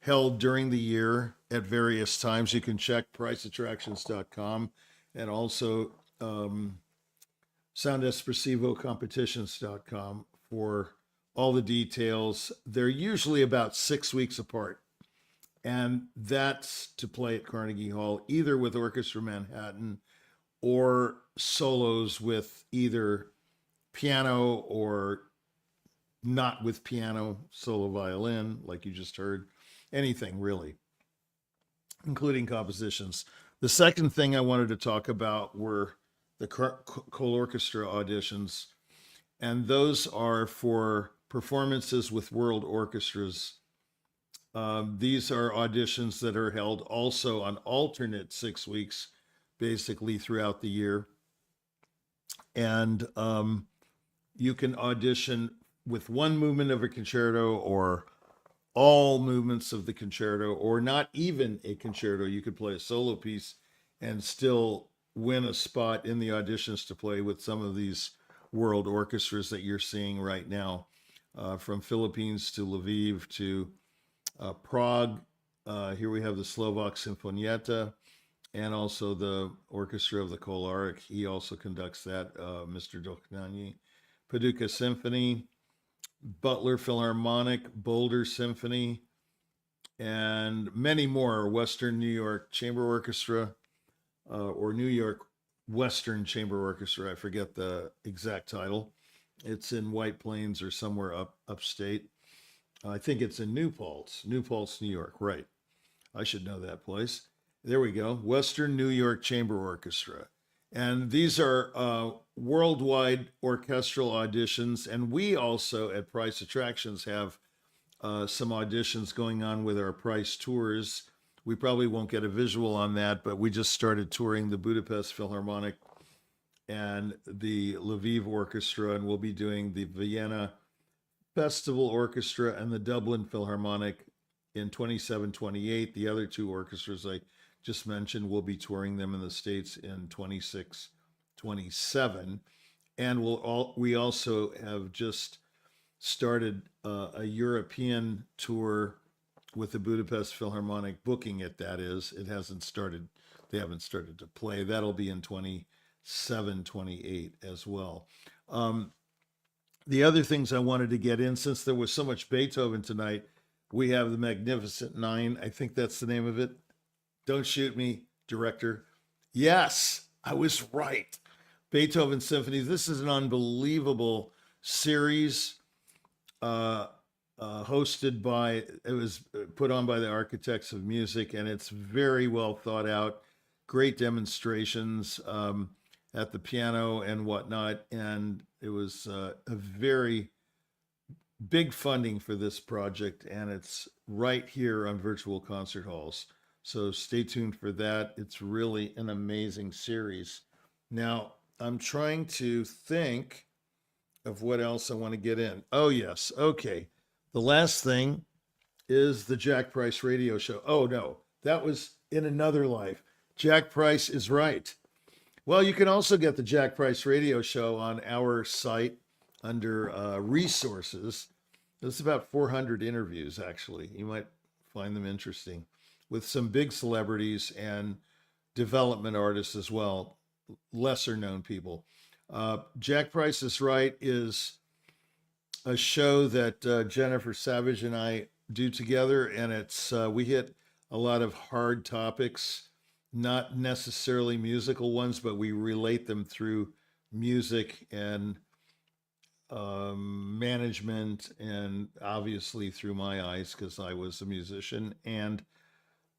held during the year at various times. You can check priceattractions.com and also soundespressivocompetitions.com for all the details. They're usually about 6 weeks apart. And that's to play at Carnegie Hall, either with Orchestra Manhattan or solos with either piano or not with piano, solo violin, like you just heard, anything really, including compositions. The second thing I wanted to talk about were the Cole Orchestra auditions, and those are for performances with world orchestras. These are auditions that are held also on alternate 6 weeks, basically throughout the year. And you can audition with one movement of a concerto or all movements of the concerto, or not even a concerto. You could play a solo piece and still win a spot in the auditions to play with some of these world orchestras that you're seeing right now, from Philippines to Lviv to Prague. Here we have the Slovak Symphonietta and also the Orchestra of the Kolarek. He also conducts that, Mr. Dokhnani. Paducah Symphony, Butler Philharmonic, Boulder Symphony, and many more. Western New York Chamber Orchestra, or New York Western Chamber Orchestra. I forget the exact title. It's in White Plains or somewhere upstate. I think it's in New Paltz, New York, right. I should know that place. There we go, Western New York Chamber Orchestra. And these are worldwide orchestral auditions. And we also at Price Attractions have some auditions going on with our Price tours. We probably won't get a visual on that, but we just started touring the Budapest Philharmonic and the Lviv Orchestra, and we'll be doing the Vienna Festival Orchestra and the Dublin Philharmonic in 27, 28. The other two orchestras I just mentioned, we'll be touring them in the States in 26, 27. And we also have just started a European tour with the Budapest Philharmonic, booking it, that is. It hasn't started, they haven't started to play. That'll be in 27, 28 as well. The other things I wanted to get in, since there was so much Beethoven tonight, we have the Magnificent Nine. I think that's the name of it. Don't shoot me, director. Yes, I was right. Beethoven Symphonies. This is an unbelievable series, hosted by, it was put on by the Architects of Music, and it's very well thought out. Great demonstrations at the piano and whatnot, and it was a very big funding for this project, and it's right here on Virtual Concert Halls. So stay tuned for that. It's really an amazing series. Now, I'm trying to think of what else I want to get in. Oh, yes. Okay. The last thing is the Jack Price radio show. Oh, no, that was in another life. Jack Price is right. Well, you can also get the Jack Price radio show on our site under resources. There's about 400 interviews, actually. You might find them interesting, with some big celebrities and development artists as well, lesser known people. Jack Price is Right is a show that Jennifer Savage and I do together, and it's we hit a lot of hard topics, not necessarily musical ones, but we relate them through music and management, and obviously through my eyes, because I was a musician and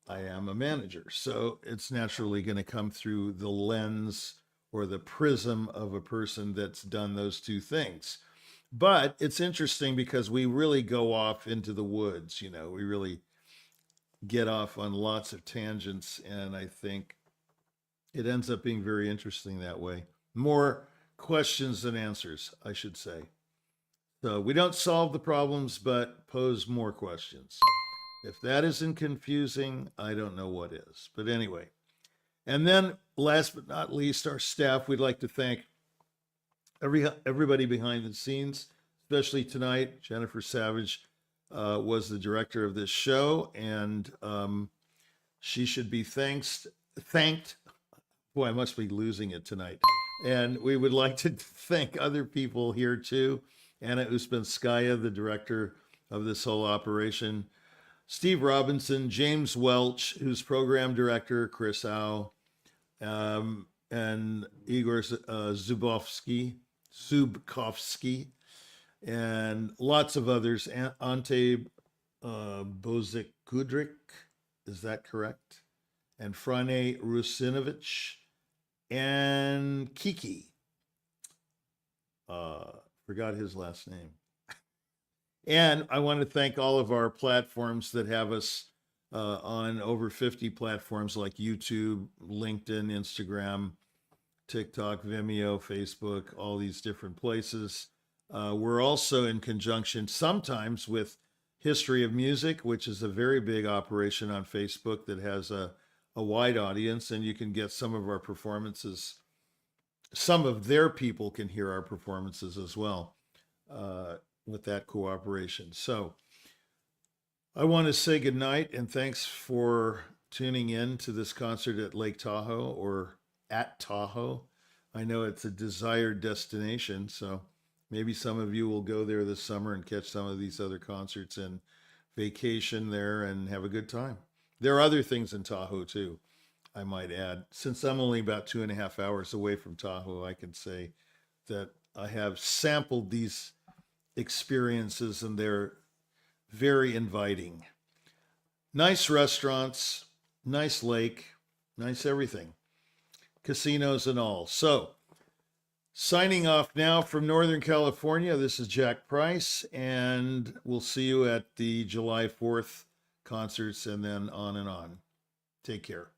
I am a manager. So it's naturally going to come through the lens or the prism of a person that's done those two things. But it's interesting because we really go off into the woods, you know, we really get off on lots of tangents, and I think it ends up being very interesting that way. More questions than answers, I should say. So we don't solve the problems, but pose more questions. If that isn't confusing, I don't know what is. But anyway, and then last but not least, our staff, we'd like to thank everybody behind the scenes, especially tonight. Jennifer Savage was the director of this show, and she should be thanked. Boy, I must be losing it tonight. And we would like to thank other people here too. Anna Uspenskaya, the director of this whole operation. Steve Robinson, James Welch, who's program director, Chris Au, and Igor Zubkovsky, and lots of others. Ante Bozic Kudrik, is that correct? And Frane Rusinovich, and Kiki. Forgot his last name. And I want to thank all of our platforms that have us on over 50 platforms like YouTube, LinkedIn, Instagram, TikTok, Vimeo, Facebook, all these different places. We're also in conjunction sometimes with History of Music, which is a very big operation on Facebook that has a wide audience, and you can get some of our performances. Some of their people can hear our performances as well with that cooperation. So I want to say goodnight and thanks for tuning in to this concert at Lake Tahoe or at Tahoe. I know it's a desired destination, so maybe some of you will go there this summer and catch some of these other concerts and vacation there and have a good time. There are other things in Tahoe too, I might add. Since I'm only about 2.5 hours away from Tahoe, I can say that I have sampled these experiences and they're very inviting. Nice restaurants, nice lake, nice everything. Casinos and all. So, signing off now from Northern California, this is Jack Price, and we'll see you at the July 4th concerts and then on and on. Take care.